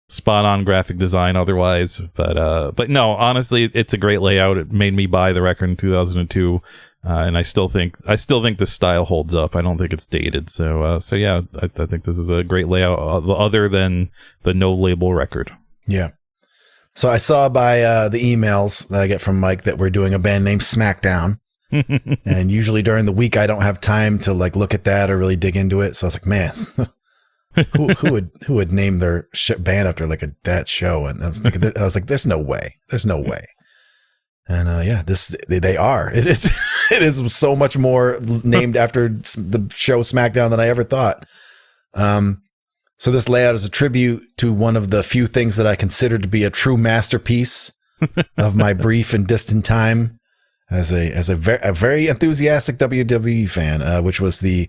spot on graphic design otherwise. But no, honestly, it's a great layout. It made me buy the record in 2002. And I still think this style holds up. I don't think it's dated. So yeah, I think this is a great layout other than the no label record. Yeah. So I saw by the emails that I get from Mike that we're doing a band named Smackdown. And usually during the week, I don't have time to like look at that or really dig into it. So I was like, man, who would name their band after like that show? And I was like, there's no way. And yeah, they are. It is so much more named after the show Smackdown than I ever thought. So this layout is a tribute to one of the few things that I consider to be a true masterpiece of my brief and distant time as a very enthusiastic WWE fan, which was the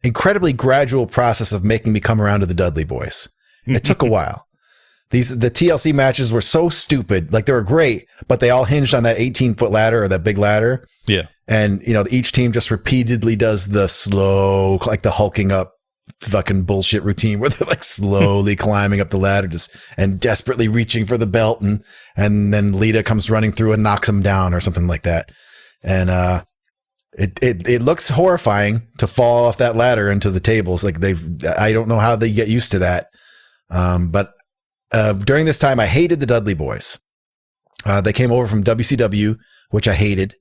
incredibly gradual process of making me come around to the Dudley Boys. It took a while. The TLC matches were so stupid. Like, they were great, but they all hinged on that 18-foot ladder or that big ladder. Yeah. And, each team just repeatedly does the slow, like the hulking up fucking bullshit routine where they're like slowly climbing up the ladder and desperately reaching for the belt. And then Lita comes running through and knocks them down or something like that. And it looks horrifying to fall off that ladder into the tables. Like, I don't know how they get used to that. But during this time, I hated the Dudley Boys. They came over from WCW, which I hated.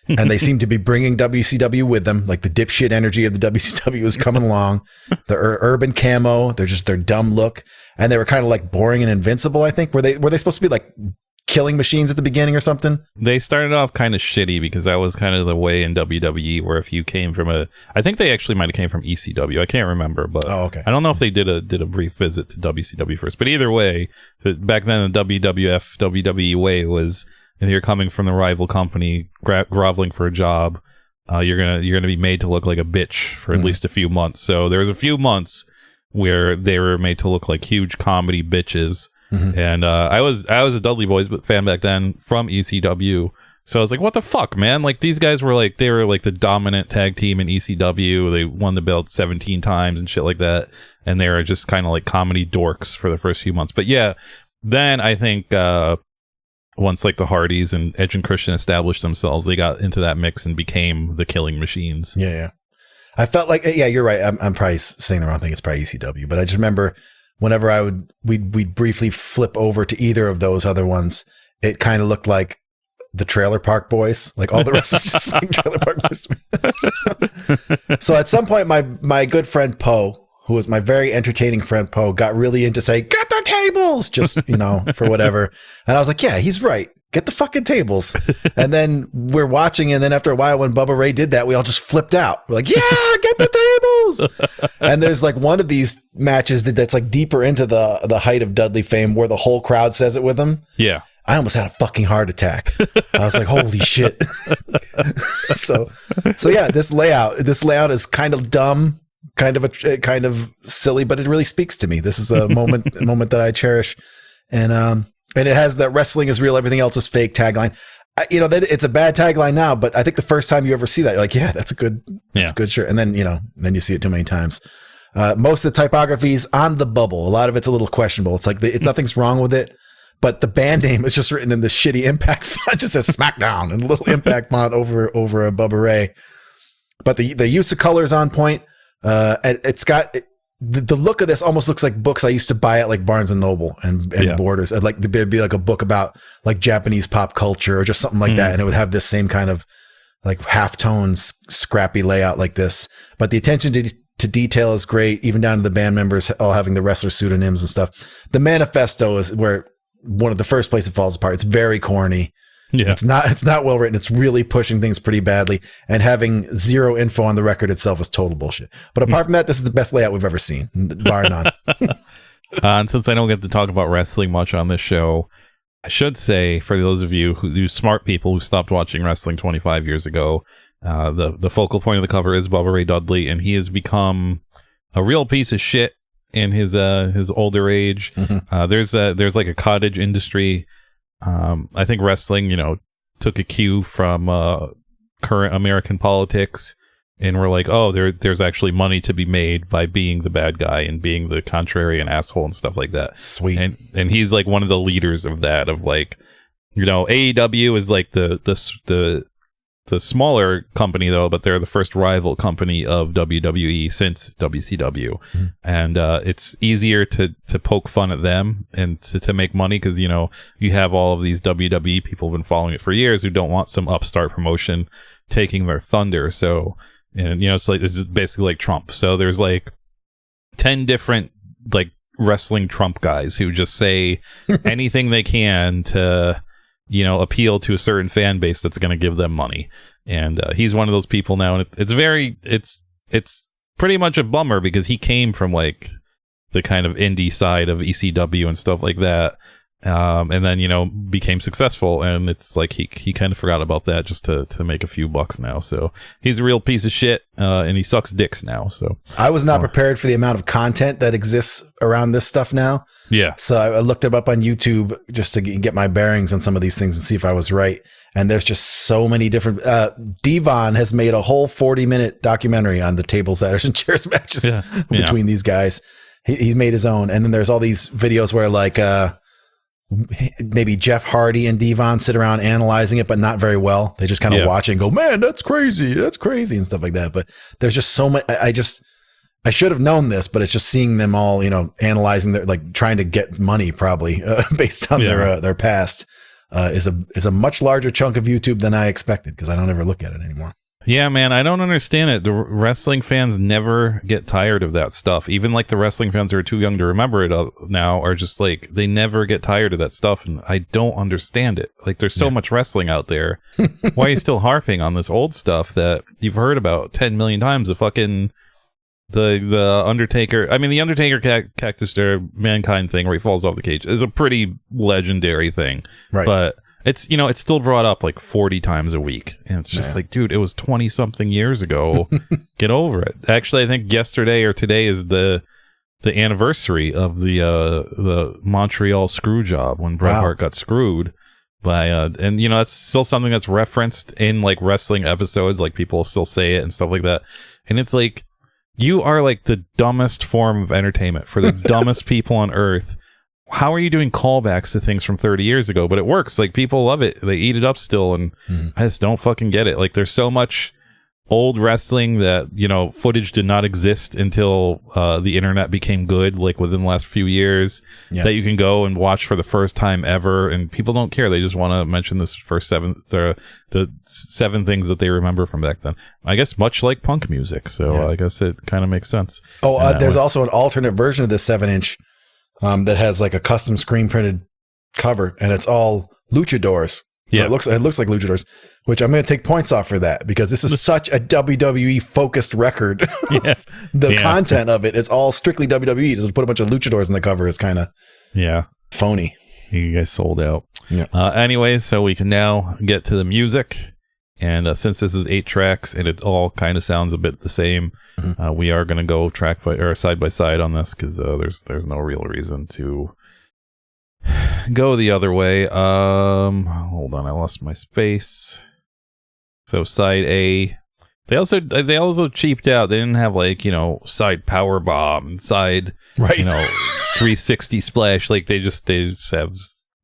And they seemed to be bringing WCW with them. Like, the dipshit energy of the WCW was coming along. The urban camo, their dumb look. And they were kind of like boring and invincible, I think. Were they supposed to be like killing machines at the beginning or something? They started off kind of shitty because that was kind of the way in WWE, where if you came from I think they actually might have came from ECW. I can't remember, but okay. I don't know if they did a brief visit to WCW first. But either way, back then the WWF, WWE way was, if you're coming from the rival company, groveling for a job, you're gonna be made to look like a bitch for at least a few months. So there was a few months where they were made to look like huge comedy bitches. And I was a Dudley Boys fan back then from ECW. So I was like, what the fuck, man? Like, these guys were like, they were like the dominant tag team in ECW. They won the belt 17 times and shit like that. And they were just kind of like comedy dorks for the first few months. But yeah, then I think once like the Hardys and Edge and Christian established themselves, they got into that mix and became the Killing Machines. Yeah. I felt like, yeah, you're right. I'm probably saying the wrong thing. It's probably ECW. But I just remember whenever we'd briefly flip over to either of those other ones, it kind of looked like the Trailer Park Boys, like all the rest is just like Trailer Park Boys. So at some point, my good friend Poe, who was my very entertaining friend Poe, got really into saying, "Get the tables," just for whatever. And I was like, "Yeah, he's right. Get the fucking tables." And then we're watching, and then after a while, when Bubba Ray did that, we all just flipped out. We're like, "Yeah, get the tables!" And there's like one of these matches that's like deeper into the height of Dudley fame, where the whole crowd says it with him. Yeah. I almost had a fucking heart attack. I was like, holy shit. So yeah, this layout is kind of dumb, kind of silly, but it really speaks to me. This is a moment that I cherish. And it has that wrestling is real, everything else is fake tagline. It's a bad tagline now, but I think the first time you ever see that, you're like, yeah, that's a good shirt. And then, then you see it too many times. Most of the typography is on the bubble. A lot of it's a little questionable. It's like nothing's wrong with it. But the band name is just written in the shitty Impact font. It just says Smackdown and a little Impact font over a Bubba Ray. But the use of color is on point. It's got the look of this almost looks like books I used to buy at like Barnes and Noble and Borders. I'd like to be like a book about like Japanese pop culture or just something like that. And it would have this same kind of like halftone scrappy layout like this. But the attention to detail is great, even down to the band members all having the wrestler pseudonyms and stuff. The manifesto is where one of the first place it falls apart. It's very corny. Yeah. It's not well written. It's really pushing things pretty badly, and having zero info on the record itself is total bullshit. But apart from that, this is the best layout we've ever seen, bar none. And since I don't get to talk about wrestling much on this show, I should say, for those of you who smart people who stopped watching wrestling 25 years ago, the focal point of the cover is Bubba Ray Dudley, and he has become a real piece of shit in his older age. There's like a cottage industry. I think wrestling, took a cue from current American politics, and we're like, oh, there's actually money to be made by being the bad guy and being the contrarian asshole and stuff like that. Sweet. And he's like one of the leaders of that, of like, AEW is like the smaller company, though, but they're the first rival company of WWE since WCW. And it's easier to poke fun at them and to make money because, you have all of these WWE people who've been following it for years who don't want some upstart promotion taking their thunder. So, and it's basically like Trump. So there's like 10 different like wrestling Trump guys who just say anything they can to appeal to a certain fan base that's going to give them money. And he's one of those people now. And it's pretty much a bummer because he came from like the kind of indie side of ECW and stuff like that. And then, became successful. And it's like he kind of forgot about that just to make a few bucks now. So he's a real piece of shit. And he sucks dicks now. So I was not prepared for the amount of content that exists around this stuff now. Yeah. So I looked it up on YouTube just to get my bearings on some of these things and see if I was right. And there's just so many different. Devon has made a whole 40-minute documentary on the tables, ladders, and chairs matches between these guys. He's made his own. And then there's all these videos where like maybe Jeff Hardy and Devon sit around analyzing it, but not very well. They just kind of watch it and go, man, that's crazy, and stuff like that. But there's just so much. I should have known this, but it's just seeing them all, analyzing their, like trying to get money probably based on their past is a much larger chunk of YouTube than I expected because I don't ever look at it anymore. Yeah, man, I don't understand it. The wrestling fans never get tired of that stuff. Even like the wrestling fans who are too young to remember it now are just like, they never get tired of that stuff. And I don't understand it. Like, there's so much wrestling out there. Why are you still harping on this old stuff that you've heard about 10 million times? The fucking, the Undertaker. I mean, the Undertaker Cactus Mankind thing where he falls off the cage is a pretty legendary thing. Right. But it's it's still brought up like 40 times a week, and it's just like, dude, it was 20 something years ago. Get over it. Actually, I think yesterday or today is the anniversary of the Montreal screw job when Bret Hart got screwed by and it's still something that's referenced in like wrestling episodes, like people still say it and stuff like that, and it's like, you are like the dumbest form of entertainment for the dumbest people on earth. How are you doing callbacks to things from 30 years ago? But it works. Like, people love it. They eat it up still, and I just don't fucking get it. Like, there's so much old wrestling that, footage did not exist until the internet became good, like within the last few years, that you can go and watch for the first time ever, and people don't care. They just want to mention this first the 7 things that they remember from back then. I guess much like punk music, so I guess it kind of makes sense. There's also an alternate version of the 7-inch that has like a custom screen printed cover, and it's all luchadors. Yeah, it looks like luchadors, which I'm going to take points off for that, because this is such a WWE focused record. The content of it is all strictly WWE. Just put a bunch of luchadors in the cover is kind of phony. You guys sold out. Anyway, so we can now get to the music, and since this is 8 tracks and it all kind of sounds a bit the same, we are going to go side by side on this, because there's no real reason to go the other way. Hold on, I lost my space. So side A, they also cheaped out. They didn't have like side power bomb and side 360 splash. Like they just have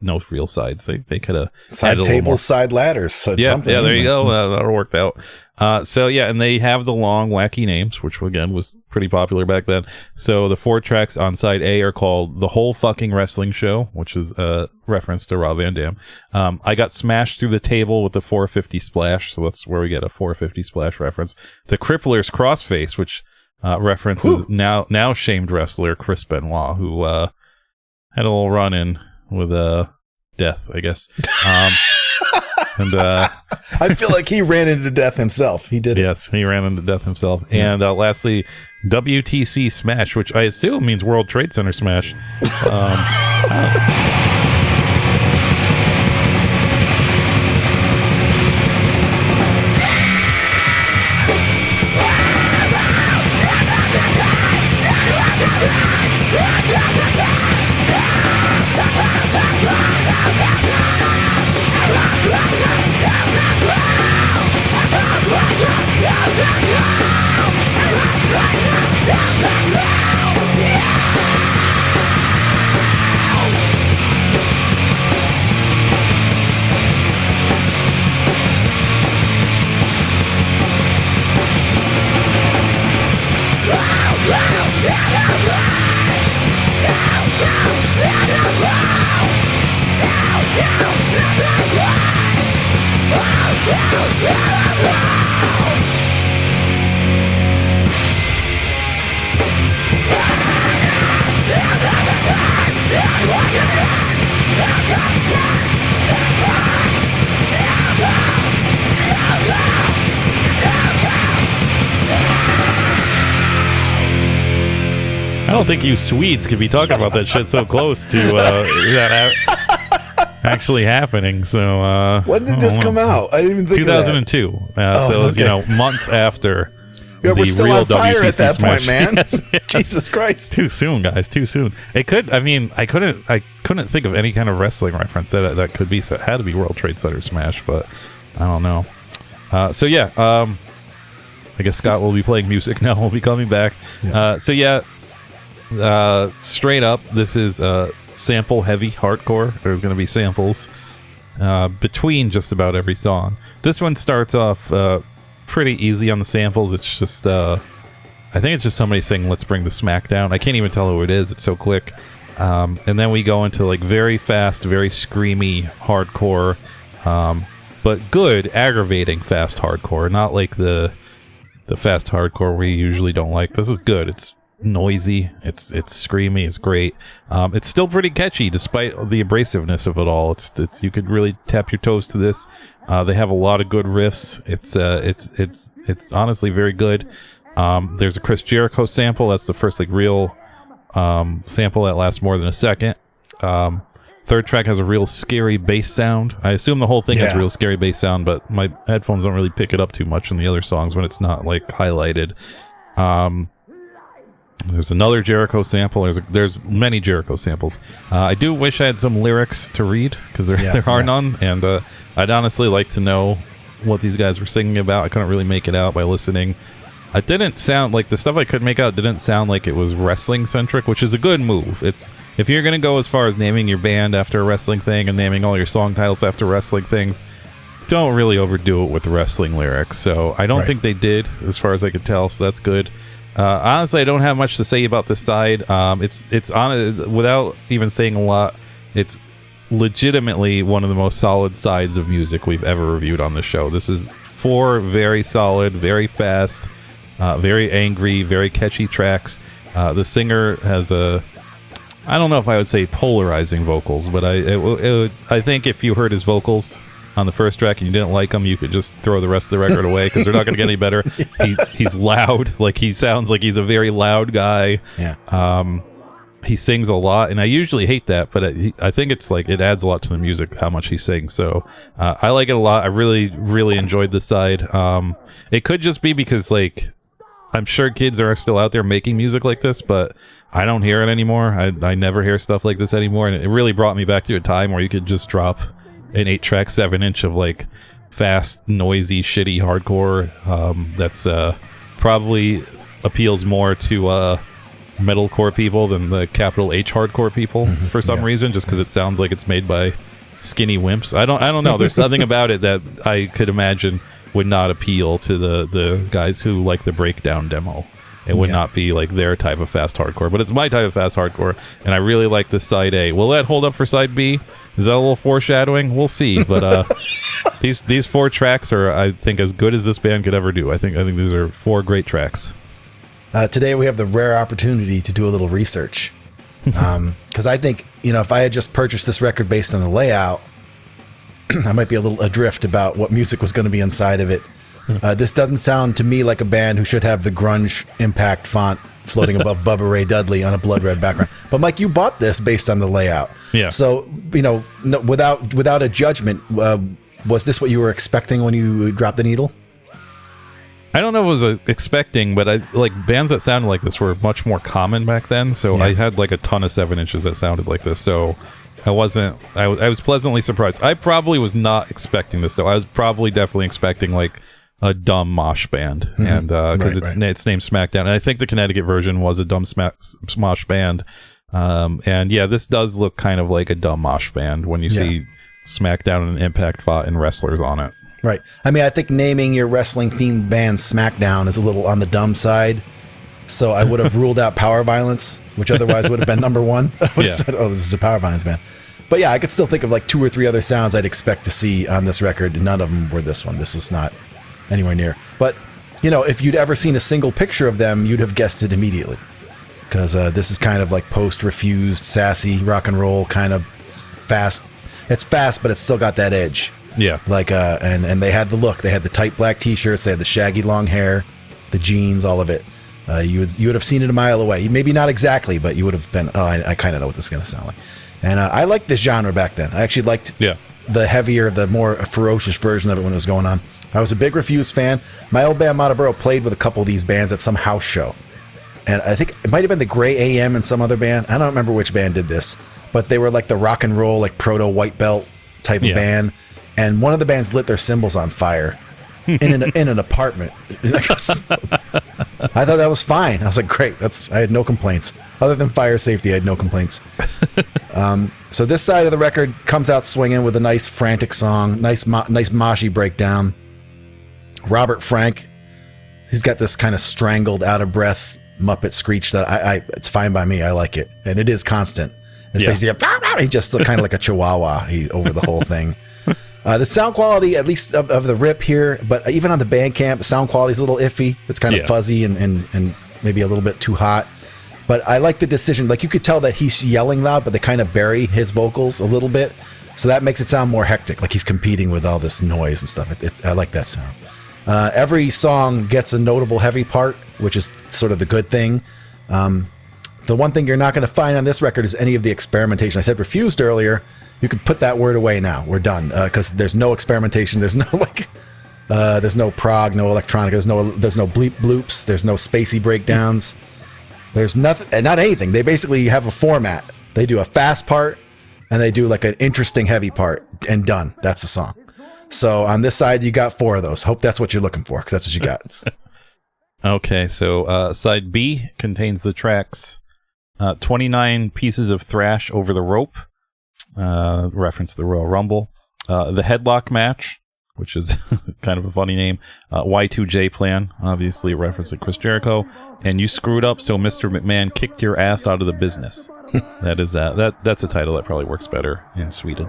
no real sides. They could have side tables, side ladders. Something there you go. That'll work out. And they have the long wacky names, which again was pretty popular back then. So the 4 tracks on side A are called The Whole Fucking Wrestling Show, which is a reference to Rob Van Dam. I Got Smashed Through the Table with the 450 Splash, so that's where we get a 450 Splash reference. The Cripplers Crossface, which references now shamed wrestler Chris Benoit, who had a little run-in with death, I guess. And I feel like he ran into death himself. He did it. Yes, he ran into death himself. Yeah. And lastly, WTC Smash, which I assume means World Trade Center Smash. I don't think you Swedes could be talking about that shit so close to that actually happening. So when did this come out? I didn't even think 2002. Of that. So it was, months after. Yeah, we're still on fire WTC at that Smash. point, man. Yes. Jesus Christ! Too soon, guys. Too soon. It could. I mean, I couldn't think of any kind of wrestling reference that could be. So it had to be World Trade Center Smash, but I don't know. I guess Scott will be playing music now. We'll be coming back. Straight up, this is sample heavy hardcore. There's going to be samples between just about every song. This one starts off pretty easy on the samples. It's just I think it's just somebody saying "Let's bring the Smackdown." I can't even tell who it is. It's so quick. And then we go into like very fast, very screamy hardcore, but good, aggravating fast hardcore. Not like the fast hardcore we usually don't like. This is good. It's noisy, it's screamy, it's great. It's still pretty catchy despite the abrasiveness of it all. It's you could really tap your toes to this. They have a lot of good riffs. It's honestly very good. There's a Chris Jericho sample. That's the first like real sample that lasts more than a second. Third track has a real scary bass sound. I assume the whole thing has real scary bass sound, but my headphones don't really pick it up too much in the other songs when it's not like highlighted. There's another Jericho sample. There's many Jericho samples. I do wish I had some lyrics to read, because there are none, and I'd honestly like to know what these guys were singing about. I couldn't really make it out by listening. It didn't sound like the stuff I could make out didn't sound like it was wrestling centric, which is a good move. It's if you're going to go as far as naming your band after a wrestling thing and naming all your song titles after wrestling things, don't really overdo it with the wrestling lyrics. So I don't think they did, as far as I could tell, so that's good. Honestly, I don't have much to say about this side. It's on without even saying a lot. It's legitimately one of the most solid sides of music we've ever reviewed on the show. This is 4 very solid, very fast, very angry, very catchy tracks. The singer has I don't know if I would say polarizing vocals, but I think if you heard his vocals on the first track and you didn't like him, you could just throw the rest of the record away, because they're not going to get any better. He's loud. Like, he sounds like he's a very loud guy. He sings a lot, and I usually hate that, but I think it's like it adds a lot to the music how much he sings. So I like it a lot. I really, really enjoyed this side. It could just be because, like, I'm sure kids are still out there making music like this, but I don't hear it anymore. I never hear stuff like this anymore, and it really brought me back to a time where you could just drop an 8-track 7-inch of like fast, noisy, shitty hardcore that's probably appeals more to metalcore people than the capital H hardcore people for some reason, just because it sounds like it's made by skinny wimps. I don't know. There's something about it that I could imagine would not appeal to the guys who like the breakdown demo. It would not be like their type of fast hardcore, but it's my type of fast hardcore, and I really like the side A. Will that hold up for side B? Is that a little foreshadowing? We'll see. But these 4 tracks are, I think, as good as this band could ever do. I think these are 4 great tracks. Today we have the rare opportunity to do a little research, because I think, if I had just purchased this record based on the layout, I might be a little adrift about what music was going to be inside of it. This doesn't sound to me like a band who should have the grunge impact font floating above Bubba Ray Dudley on a blood red background. But Mike, you bought this based on the layout. Yeah. So, no, without a judgment, was this what you were expecting when you dropped the needle? I don't know if I was expecting, but bands that sounded like this were much more common back then. So I had like a ton of 7-inches that sounded like this. So I was pleasantly surprised. I probably was not expecting this, though. I was probably definitely expecting like a dumb mosh band, and because it's named Smackdown, and I think the Connecticut version was a dumb mosh band, and this does look kind of like a dumb mosh band when you see Smackdown and Impact fought and wrestlers on it. Right. I mean, I think naming your wrestling themed band Smackdown is a little on the dumb side, so I would have ruled out Power Violence, which otherwise would have been number 1. I would have said, "Oh, this is a Power Violence band." But yeah, I could still think of like 2 or 3 other sounds I'd expect to see on this record. None of them were this one. This was not anywhere near. But, if you'd ever seen a single picture of them, you'd have guessed it immediately. Because this is kind of like post-refused, sassy, rock and roll, kind of fast. It's fast, but it's still got that edge. Yeah. Like, and they had the look. They had the tight black t-shirts. They had the shaggy long hair, the jeans, all of it. You would have seen it a mile away. Maybe not exactly, but you would have been, I kind of know what this is going to sound like. And I liked this genre back then. I actually liked the heavier, the more ferocious version of it when it was going on. I was a big Refused fan. My old band, Monteburro, played with a couple of these bands at some house show. And I think it might have been the Gray AM and some other band. I don't remember which band did this. But they were like the rock and roll, like proto-white belt type of band. And one of the bands lit their cymbals on fire in an apartment. I thought that was fine. I was like, great. I had no complaints. Other than fire safety, I had no complaints. So this side of the record comes out swinging with a nice frantic song, nice moshy breakdown. Robert Frank, he's got this kind of strangled, out of breath Muppet screech that it's fine by me. I like it, and it is constant. It's basically he just kind of like a chihuahua over the whole thing. The sound quality, at least of the rip here, but even on the Bandcamp, the sound quality is a little iffy. It's kind of fuzzy and maybe a little bit too hot. But I like the decision. Like, you could tell that he's yelling loud, but they kind of bury his vocals a little bit. So that makes it sound more hectic, like he's competing with all this noise and stuff. I like that sound. Every song gets a notable heavy part, which is sort of the good thing. The one thing you're not going to find on this record is any of the experimentation. I said refused earlier. You could put that word away now. We're done because there's no experimentation. There's no there's no prog, no electronic. There's no bleep bloops. There's no spacey breakdowns. There's nothing, not anything. They basically have a format. They do a fast part and they do like an interesting heavy part and done. That's the song. So on this side, you got 4 of those. Hope that's what you're looking for because that's what you got. Okay, so side B contains the tracks 29 pieces of thrash over the rope, reference to the Royal Rumble, the headlock match, which is kind of a funny name, Y2J plan, obviously a reference to Chris Jericho, and you screwed up, so Mr. McMahon kicked your ass out of the business. That's a title that probably works better in Sweden.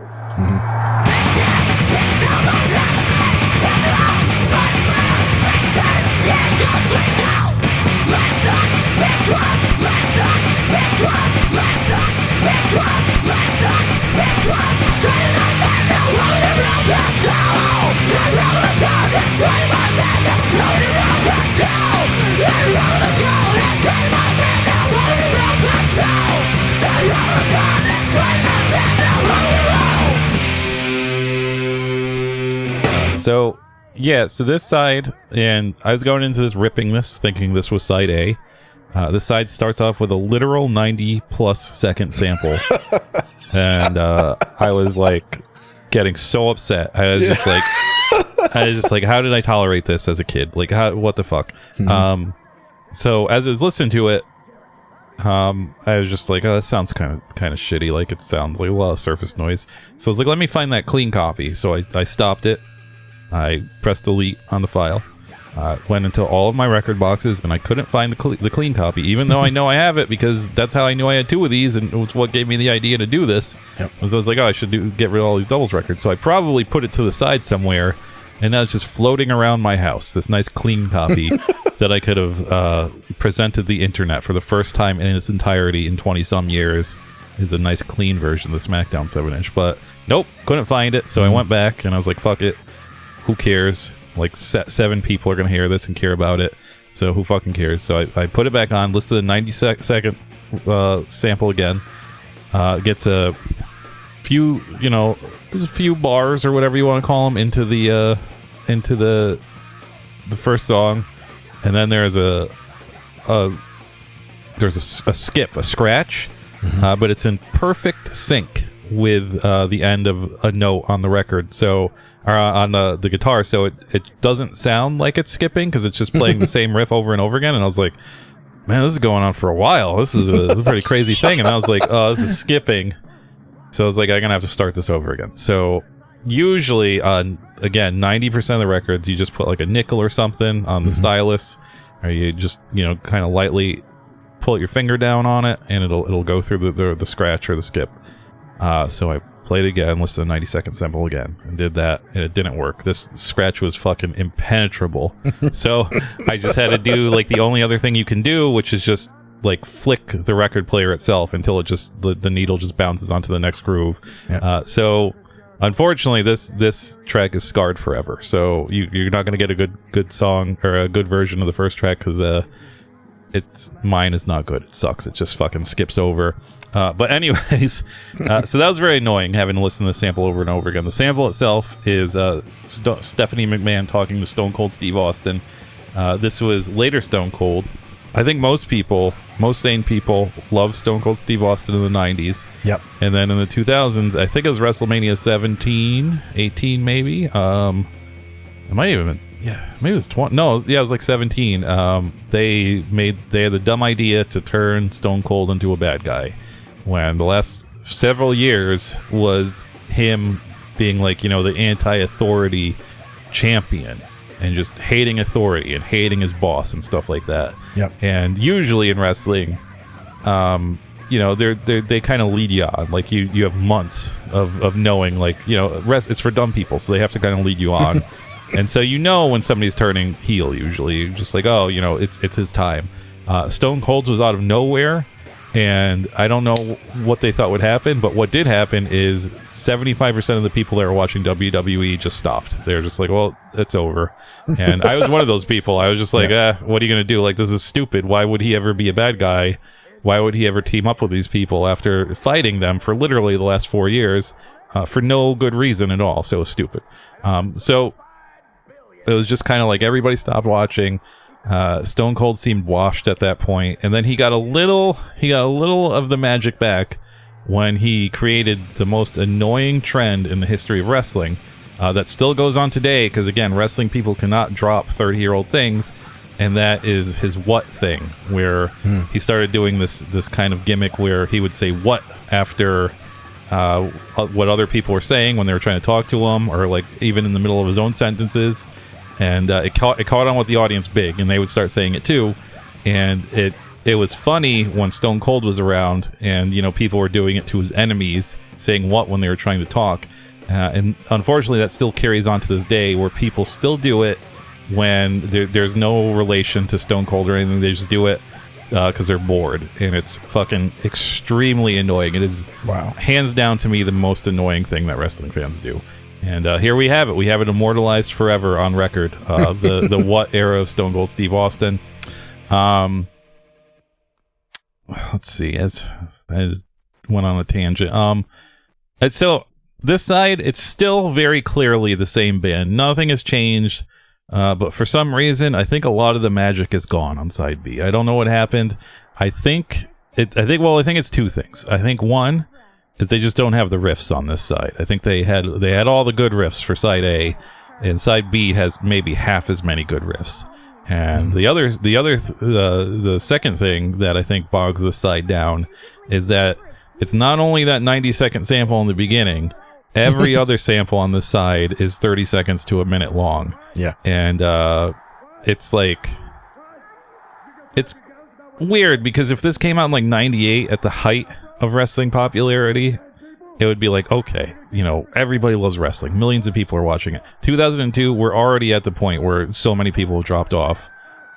So this side, and I was going into this ripping this, thinking this was side A. This side starts off with a literal 90+ second sample. And I was like getting so upset. I was just like, how did I tolerate this as a kid? Like, what the fuck? Mm-hmm. So as I was listening to it, I was just like, oh, that sounds kind of shitty. Like, it sounds like a lot of surface noise. So I was like, let me find that clean copy. So I stopped it. I pressed delete on the file. Went into all of my record boxes, and I couldn't find the clean copy, even though I know I have it, because that's how I knew I had 2 of these, and it's what gave me the idea to do this. Yep. So I was like, oh, I should get rid of all these doubles records. So I probably put it to the side somewhere, and now it's just floating around my house, this nice clean copy that I could have presented the internet for the first time in its entirety in 20-some years. Is a nice clean version of the Smackdown 7-inch, but nope, couldn't find it, so I went back, and I was like, fuck it. Who cares? Like 7 people are going to hear this and care about it. So who fucking cares? So I put it back on, listed the 90-second sample again. Gets a few, there's a few bars or whatever you want to call them into the first song. And then there's a skip, a scratch, but it's in perfect sync with the end of a note on the record. So or on the guitar, so it doesn't sound like it's skipping because it's just playing the same riff over and over again. And I was like, man, this is going on for a while. This is a pretty crazy thing. And I was like, oh, this is skipping. So I was like, I'm gonna have to start this over again. So usually on, again, 90% of the records, you just put like a nickel or something on the stylus, or you just kind of lightly pull your finger down on it, and it'll go through the scratch or the skip. So I played it again, listened to the 90-second sample again, and did that, and it didn't work. This scratch was fucking impenetrable. So I just had to do like the only other thing you can do, which is just like flick the record player itself until it just the needle just bounces onto the next groove. Yep. So unfortunately, this track is scarred forever. So you're not going to get a good song or a good version of the first track because mine is not good. It sucks. It just fucking skips over. But anyways, so that was very annoying having to listen to the sample over and over again. The sample itself is Stephanie McMahon talking to Stone Cold Steve Austin. This was later Stone Cold. I think most sane people love Stone Cold Steve Austin in the 90s. Yep. And then in the 2000s, I think it was WrestleMania 17, 18 maybe. It might even been, maybe it was 20. No, it was like 17. They had the dumb idea to turn Stone Cold into a bad guy, when the last several years was him being like, the anti-authority champion and just hating authority and hating his boss and stuff like that. Yep. And usually in wrestling, they kind of lead you on. Like you have months of knowing, like, it's for dumb people, so they have to kind of lead you on. And so when somebody's turning heel, usually you're just like, oh, it's his time. Stone Cold's was out of nowhere, and I don't know what they thought would happen, but what did happen is 75% of the people that were watching WWE just stopped. They were just like, well, it's over. And I was one of those people. I was just like, what are you going to do? Like, this is stupid. Why would he ever be a bad guy? why would he ever team up with these people after fighting them for literally the last 4 years for no good reason at all? So it was stupid. So it was just kind of like everybody stopped watching. Stone Cold seemed washed at that point, and then he got a little of the magic back when he created the most annoying trend in the history of wrestling that still goes on today, because again, wrestling people cannot drop 30-year-old things, and that is his what thing, where he started doing this kind of gimmick where he would say what after what other people were saying when they were trying to talk to him, or like even in the middle of his own sentences. And it caught on with the audience big, and they would start saying it too. And it was funny when Stone Cold was around, and people were doing it to his enemies, saying what when they were trying to talk. And unfortunately, that still carries on to this day, where people still do it when there's no relation to Stone Cold or anything. They just do it because they're bored, and it's fucking extremely annoying. It is hands down to me the most annoying thing that wrestling fans do. And here we have it. We have it immortalized forever on record. The what era of Stone Cold Steve Austin. Let's see. As I went on a tangent. And so this side, it's still very clearly the same band. Nothing has changed. But for some reason, I think a lot of the magic is gone on side B. I don't know what happened. I think it's two things. I think one is they just don't have the riffs on this side. I think they had all the good riffs for side A, and side B has maybe half as many good riffs. And the second thing that I think bogs this side down is that it's not only that 90-second sample in the beginning. Every other sample on this side is 30 seconds to a minute long. Yeah. And it's weird, because if this came out in like 98 at the height of wrestling popularity, it would be like, okay, everybody loves wrestling. Millions of people are watching it. 2002, we're already at the point where so many people have dropped off.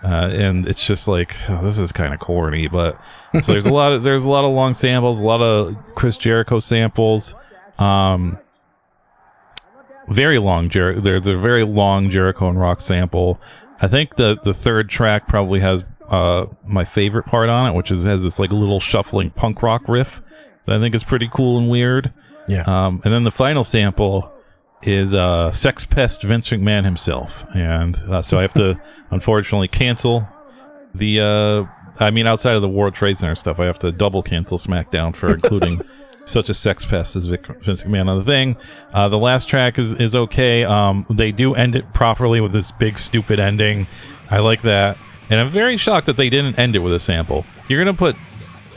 And it's just like, this is kind of corny, but so there's a lot of long samples, a lot of Chris Jericho samples. Very long there's a very long Jericho and Rock sample. I think the third track probably has my favorite part on it, which has this like little shuffling punk rock riff that I think is pretty cool and weird. Yeah. And then the final sample is Sex Pest Vince McMahon himself, and so I have to unfortunately cancel the outside of the World Trade Center stuff, I have to double cancel Smackdown for including such a sex pest as Vince McMahon on the thing. The last track is okay. They do end it properly with this big stupid ending. I like that. And I'm very shocked that they didn't end it with a sample. You're gonna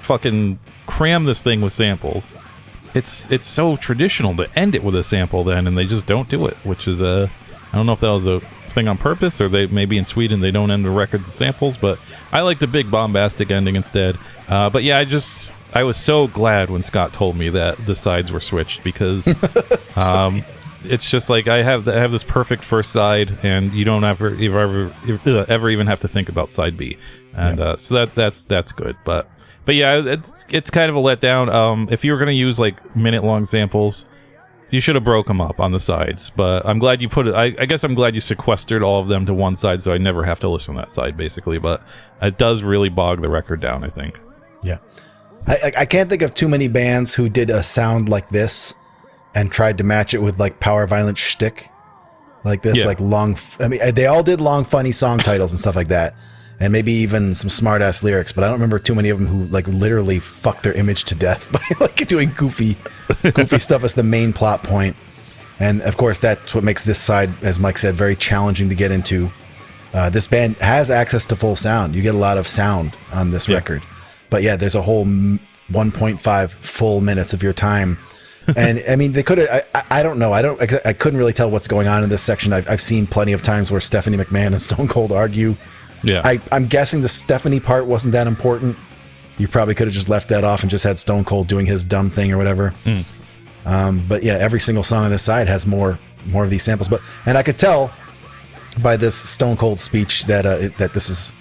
fucking cram this thing with samples. It's so traditional to end it with a sample then, and they just don't do it, which is I don't know if that was a thing on purpose, or they maybe in Sweden they don't end the records with samples, but I like the big bombastic ending instead. But yeah, I was so glad when Scott told me that the sides were switched, because it's just like I have this perfect first side, and you don't ever even have to think about side B, and so that's good. But yeah, it's kind of a letdown. If you were gonna use like minute-long samples, you should have broke them up on the sides. But I'm glad you put it. I guess I'm glad you sequestered all of them to one side, so I never have to listen to that side, basically. But it does really bog the record down, I think. Yeah. I can't think of too many bands who did a sound like this and tried to match it with like power violence shtick like this, like long. I mean, they all did long, funny song titles and stuff like that, and maybe even some smart ass lyrics. But I don't remember too many of them who like literally fucked their image to death by like doing goofy stuff as the main plot point. And of course, that's what makes this side, as Mike said, very challenging to get into. This band has access to full sound. You get a lot of sound on this record. But yeah, there's a whole 1.5 full minutes of your time. And I mean, they could have, I don't know. I couldn't really tell what's going on in this section. I've seen plenty of times where Stephanie McMahon and Stone Cold argue. Yeah. I'm guessing the Stephanie part wasn't that important. You probably could have just left that off and just had Stone Cold doing his dumb thing or whatever. But yeah, every single song on this side has more of these samples. And I could tell by this Stone Cold speech that this is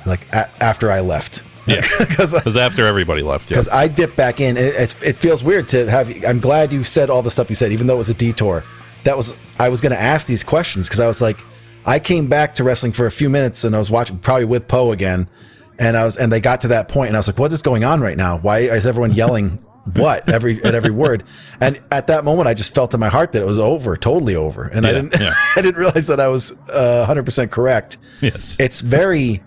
like after I left. Yes, because after everybody left. Because I dipped back in. It feels weird to have. I'm glad you said all the stuff you said, even though it was a detour. I was going to ask these questions because I was like, I came back to wrestling for a few minutes and I was watching probably with Poe again, And they got to that point and I was like, what is going on right now? Why is everyone yelling what at every word? And at that moment, I just felt in my heart that it was over, totally over. And I didn't realize that I was 100% correct. Yes. It's very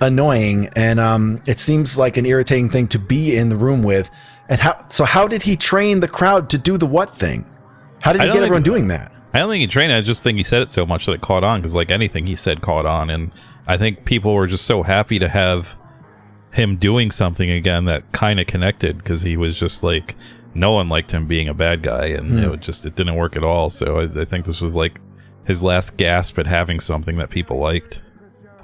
annoying. And it seems like an irritating thing to be in the room with. And how did he train the crowd to do the what thing? How did he get everyone doing that? I don't think he trained it. I just think he said it so much that it caught on, because like anything he said caught on. And I think people were just so happy to have him doing something again that kind of connected, because he was just like, no one liked him being a bad guy, and it didn't work at all. So I think this was like his last gasp at having something that people liked.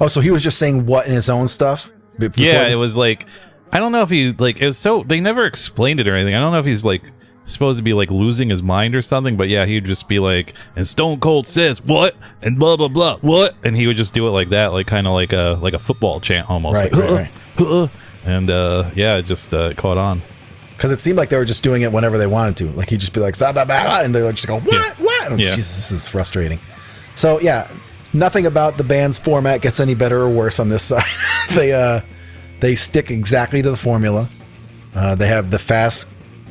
Oh, so he was just saying what in his own stuff? It was like, I don't know if he like, it was so, they never explained it or anything. I don't know if he's like supposed to be like losing his mind or something, but yeah, he'd just be like, and Stone Cold says what, and blah blah blah what, and he would just do it like that, like kind of like a football chant almost, right. And it just caught on, because it seemed like they were just doing it whenever they wanted to. Like he'd just be like, and they'd just go what, and I was like, Jesus, this is frustrating. So yeah, nothing about the band's format gets any better or worse on this side. They stick exactly to the formula. They have the fast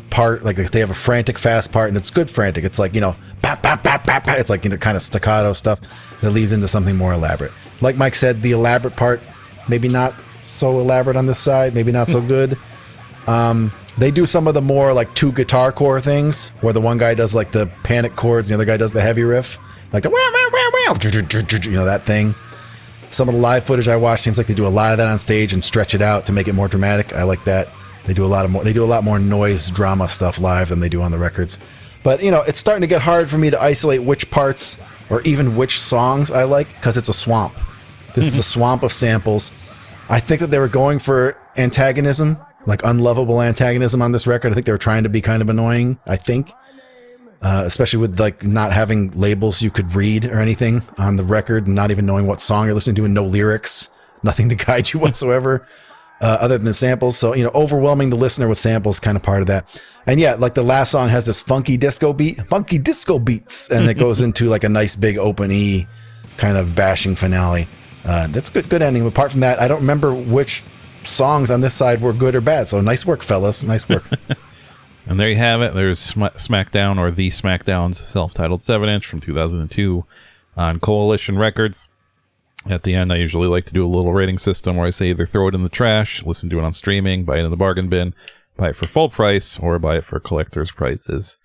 part, like they have a frantic fast part, and it's good frantic. It's like, bap, bap, bap, bap, bap. It's like, kind of staccato stuff that leads into something more elaborate. Like Mike said, the elaborate part, maybe not so elaborate on this side, maybe not so good. They do some of the more like 2 guitar core things, where the one guy does like the panic chords, the other guy does the heavy riff, like the that thing. Some of the live footage I watched seems like they do a lot of that on stage and stretch it out to make it more dramatic. I like that. They do a lot more noise drama stuff live than they do on the records. But it's starting to get hard for me to isolate which parts or even which songs I like, because it's a swamp. This is a swamp of samples. I think that they were going for antagonism, like unlovable antagonism on this record. I think they were trying to be kind of annoying, I think. Especially with like not having labels you could read or anything on the record, and not even knowing what song you're listening to, and no lyrics, nothing to guide you whatsoever, other than the samples. So, overwhelming the listener with samples, kind of part of that. And yeah, like the last song has this funky disco beats, and it goes into like a nice big open E kind of bashing finale. That's good ending. Apart from that, I don't remember which songs on this side were good or bad. So nice work, fellas. Nice work. And there you have it. There's Smackdown, or The Smackdown's self-titled 7-inch from 2002 on Coalition Records. At the end, I usually like to do a little rating system where I say either throw it in the trash, listen to it on streaming, buy it in the bargain bin, buy it for full price, or buy it for collector's prices.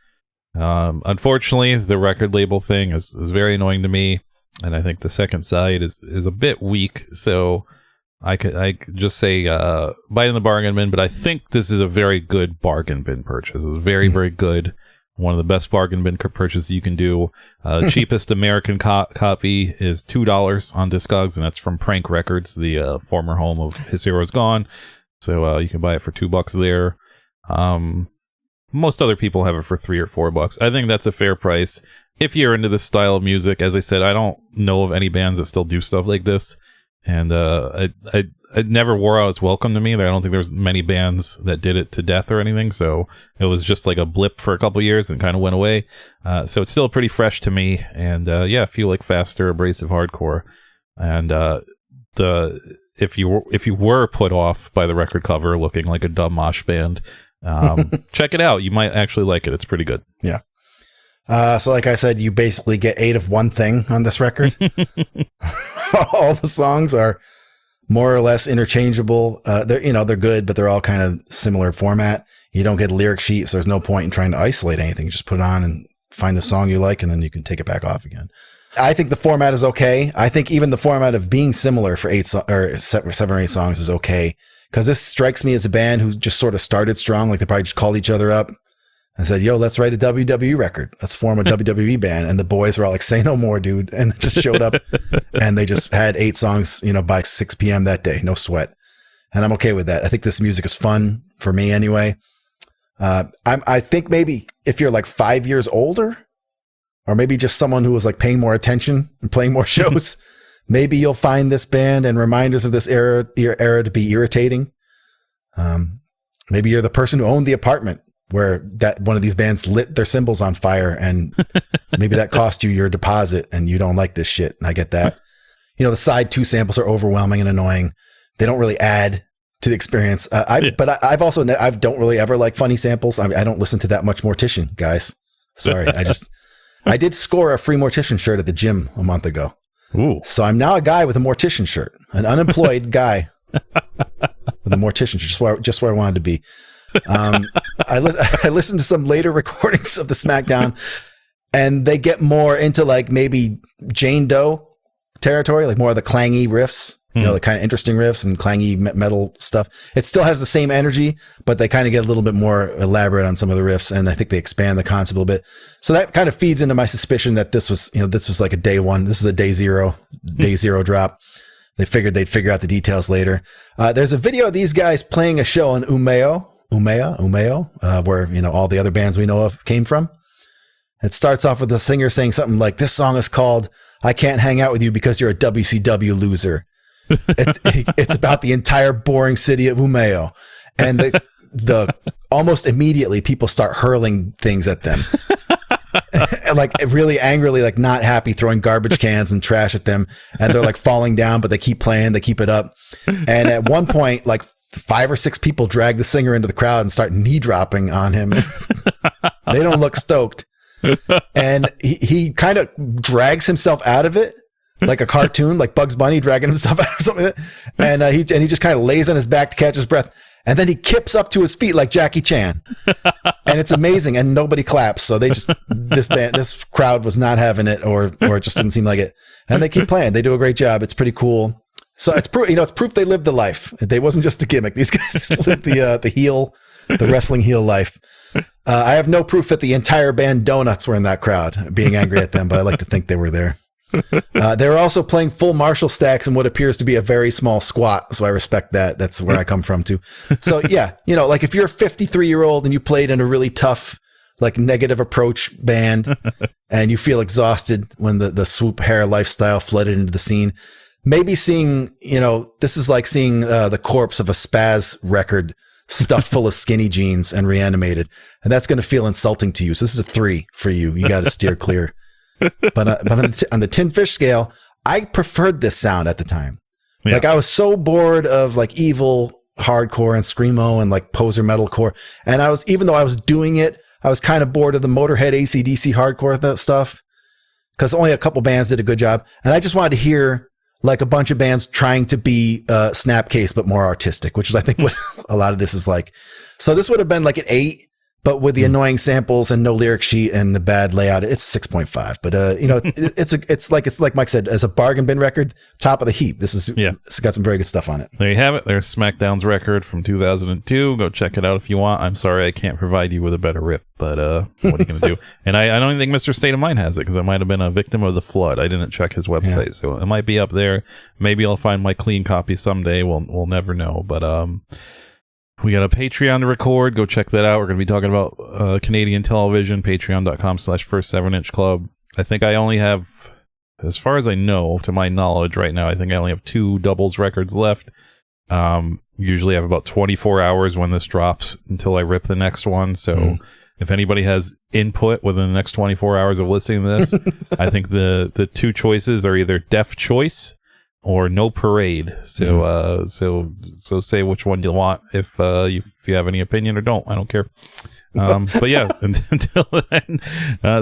Unfortunately, the record label thing is very annoying to me, and I think the second side is a bit weak, so I could just say buy it in the bargain bin, but I think this is a very good bargain bin purchase. It's very, very good. One of the best bargain bin purchases you can do. Cheapest American copy is $2 on Discogs, and that's from Prank Records, the former home of His Hero's Gone. So you can buy it for $2 there. Most other people have it for $3 or $4. I think that's a fair price if you're into this style of music. As I said, I don't know of any bands that still do stuff like this. And it never wore out its welcome to me. I don't think there's many bands that did it to death or anything, so it was just like a blip for a couple years and kind of went away. So it's still pretty fresh to me, and I feel like faster, abrasive hardcore. And if you were put off by the record cover looking like a dumb mosh band, check it out. You might actually like it. It's pretty good. Yeah. So like I said, you basically get 8 of one thing on this record. All the songs are more or less interchangeable. They're good, but they're all kind of similar format. You don't get a lyric sheet, so there's no point in trying to isolate anything. Just put it on and find the song you like, and then you can take it back off again. I think the format is okay. I think even the format of being similar for 7 or 8 songs is okay, because this strikes me as a band who just sort of started strong. Like they probably just called each other up and said, yo, let's write a WWE record. Let's form a WWE band. And the boys were all like, say no more, dude. And just showed up and they just had 8 songs, by 6 p.m. that day. No sweat. And I'm okay with that. I think this music is fun for me anyway. I think maybe if you're like 5 years older, or maybe just someone who was like paying more attention and playing more shows, maybe you'll find this band and reminders of this era to be irritating. Maybe you're the person who owned the apartment where that one of these bands lit their cymbals on fire, and maybe that cost you your deposit and you don't like this shit. And I get that. The side 2 samples are overwhelming and annoying. They don't really add to the experience. But I've also I don't really ever like funny samples. I don't listen to that much Mortician, guys. Sorry, I did score a free Mortician shirt at the gym a month ago. Ooh. So I'm now a guy with a Mortician shirt, an unemployed guy with a Mortician shirt, just where I wanted to be. I listened to some later recordings of the Smackdown, and they get more into like maybe Jane Doe territory, like more of the clangy riffs, the kind of interesting riffs and clangy metal stuff. It still has the same energy, but they kind of get a little bit more elaborate on some of the riffs, and I think they expand the concept a little bit. So that kind of feeds into my suspicion that this was like a day one. This is a day zero drop. They figured they'd figure out the details later. There's a video of these guys playing a show in Umeå, where all the other bands we know of came from. It starts off with the singer saying something like, "This song is called I Can't Hang Out With You Because You're a WCW Loser." It's about the entire boring city of Umeå, and the almost immediately people start hurling things at them, like really angrily, like not happy, throwing garbage cans and trash at them, and they're like falling down, but they keep playing, they keep it up, and at one point, like 5 or 6 people drag the singer into the crowd and start knee dropping on him. They don't look stoked, and he kind of drags himself out of it. Like a cartoon, like Bugs Bunny dragging himself out or something like that. And he just kind of lays on his back to catch his breath. And then he kips up to his feet like Jackie Chan. And it's amazing. And nobody claps. So they just, this crowd was not having it, or it just didn't seem like it. And they keep playing. They do a great job. It's pretty cool. So it's proof they lived the life. They wasn't just a gimmick. These guys lived the wrestling heel life. I have no proof that the entire band Donuts were in that crowd being angry at them, but I like to think they were there. They were also playing full Marshall stacks in what appears to be a very small squat. So I respect that. That's where I come from too. So yeah, like if you're a 53-year-old and you played in a really tough, like negative approach band and you feel exhausted when the swoop hair lifestyle flooded into the scene, maybe seeing, this is like seeing the corpse of a Spaz record stuffed full of skinny jeans and reanimated. And that's going to feel insulting to you. So this is a 3 for you. You got to steer clear. But on the Tin Fish scale, I preferred this sound at the time. Yeah. Like I was so bored of like evil hardcore and screamo and like poser metalcore, and even though I was doing it, I was kind of bored of the Motorhead AC/DC hardcore stuff because only a couple bands did a good job, and I just wanted to hear like a bunch of bands trying to be Snapcase but more artistic, which is I think what a lot of this is like. So this would have been like an 8. But with the annoying samples and no lyric sheet and the bad layout, it's 6.5. But it's like Mike said, as a bargain bin record, top of the heap. It's got some very good stuff on it. There you have it. There's Smackdown's record from 2002. Go check it out if you want. I'm sorry I can't provide you with a better rip, but what are you gonna do? And I don't even think Mr. State of Mind has it because I might have been a victim of the flood. I didn't check his website, so it might be up there. Maybe I'll find my clean copy someday. We'll never know. But we got a Patreon to record. Go check that out. We're going to be talking about Canadian television, patreon.com/first7inch club. I think I only have, as far as I know, to my knowledge right now, I think I only have 2 doubles records left. Usually I have about 24 hours when this drops until I rip the next one. So if anybody has input within the next 24 hours of listening to this, I think the 2 choices are either Def Choice or No Parade. So so say which one you want if you have any opinion or don't. I don't care. But yeah, until then,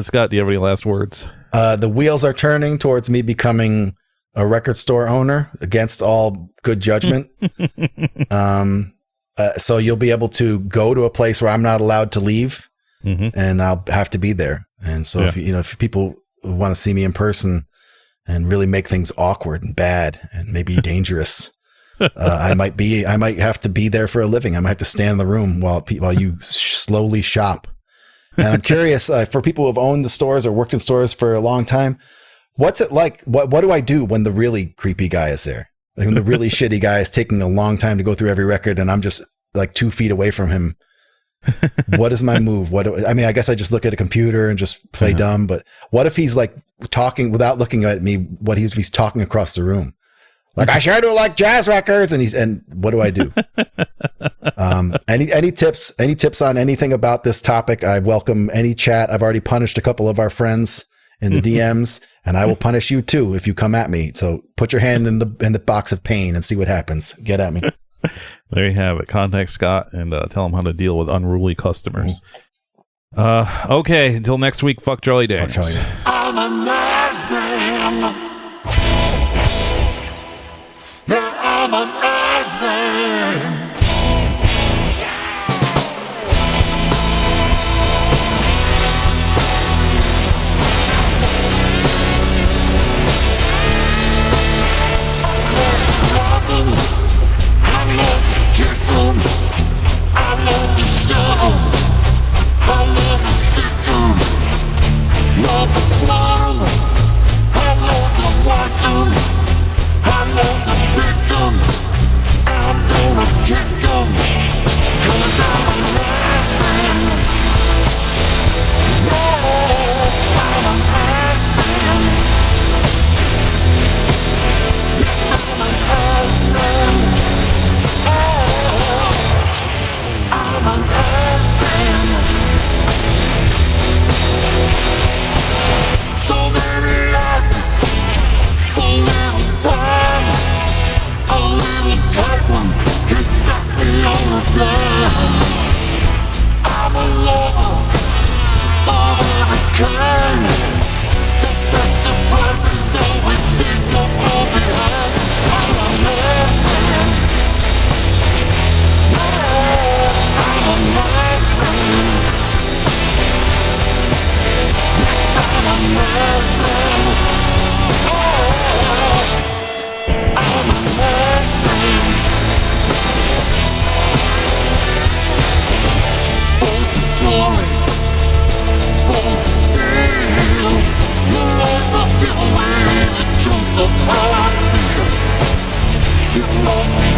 Scott, do you have any last words? The wheels are turning towards me becoming a record store owner against all good judgment. So you'll be able to go to a place where I'm not allowed to leave, and I'll have to be there. And so if people want to see me in person and really make things awkward and bad and maybe dangerous, I might have to be there for a living. I might have to stand in the room while you slowly shop. And I'm curious, for people who have owned the stores or worked in stores for a long time, what's it like? What do I do when the really creepy guy is there? Like when the really shitty guy is taking a long time to go through every record and I'm just like 2 feet away from him. What is my move? I guess I just look at a computer and just play dumb, but what if he's like talking without looking at me? What if he's talking across the room? Like, I sure do like jazz records. And what do I do? Any tips on anything about this topic? I welcome any chat. I've already punished a couple of our friends in the DMs, and I will punish you too if you come at me. So put your hand in the box of pain and see what happens. Get at me. There you have it. Contact Scott and tell him how to deal with unruly customers. Okay, until next week, fuck Charlie Daniels. Fuck Charlie Daniels. I'm a nice man. Yeah, I'm a nice man. I love to kick 'em. I love to shove 'em. I love to stick 'em. Love to flow. I love to watch 'em. I love to pick 'em. I'm gonna kick 'em. 'Cause I'm a nice man. Yeah, I'm a nice man. Yes, I'm a nice man. I'm a nice man. So many asses, so little time. A little tight one can stop me on a dime. I'm a lover of every kind. The best surprises always sneak up on behind. I'm a nice man. I'm a nice man. Yes, I'm a nice man. Oh, I'm a nice man. Balls of glory, balls of steel. Your eyes will give away the truth of how I feel. You love me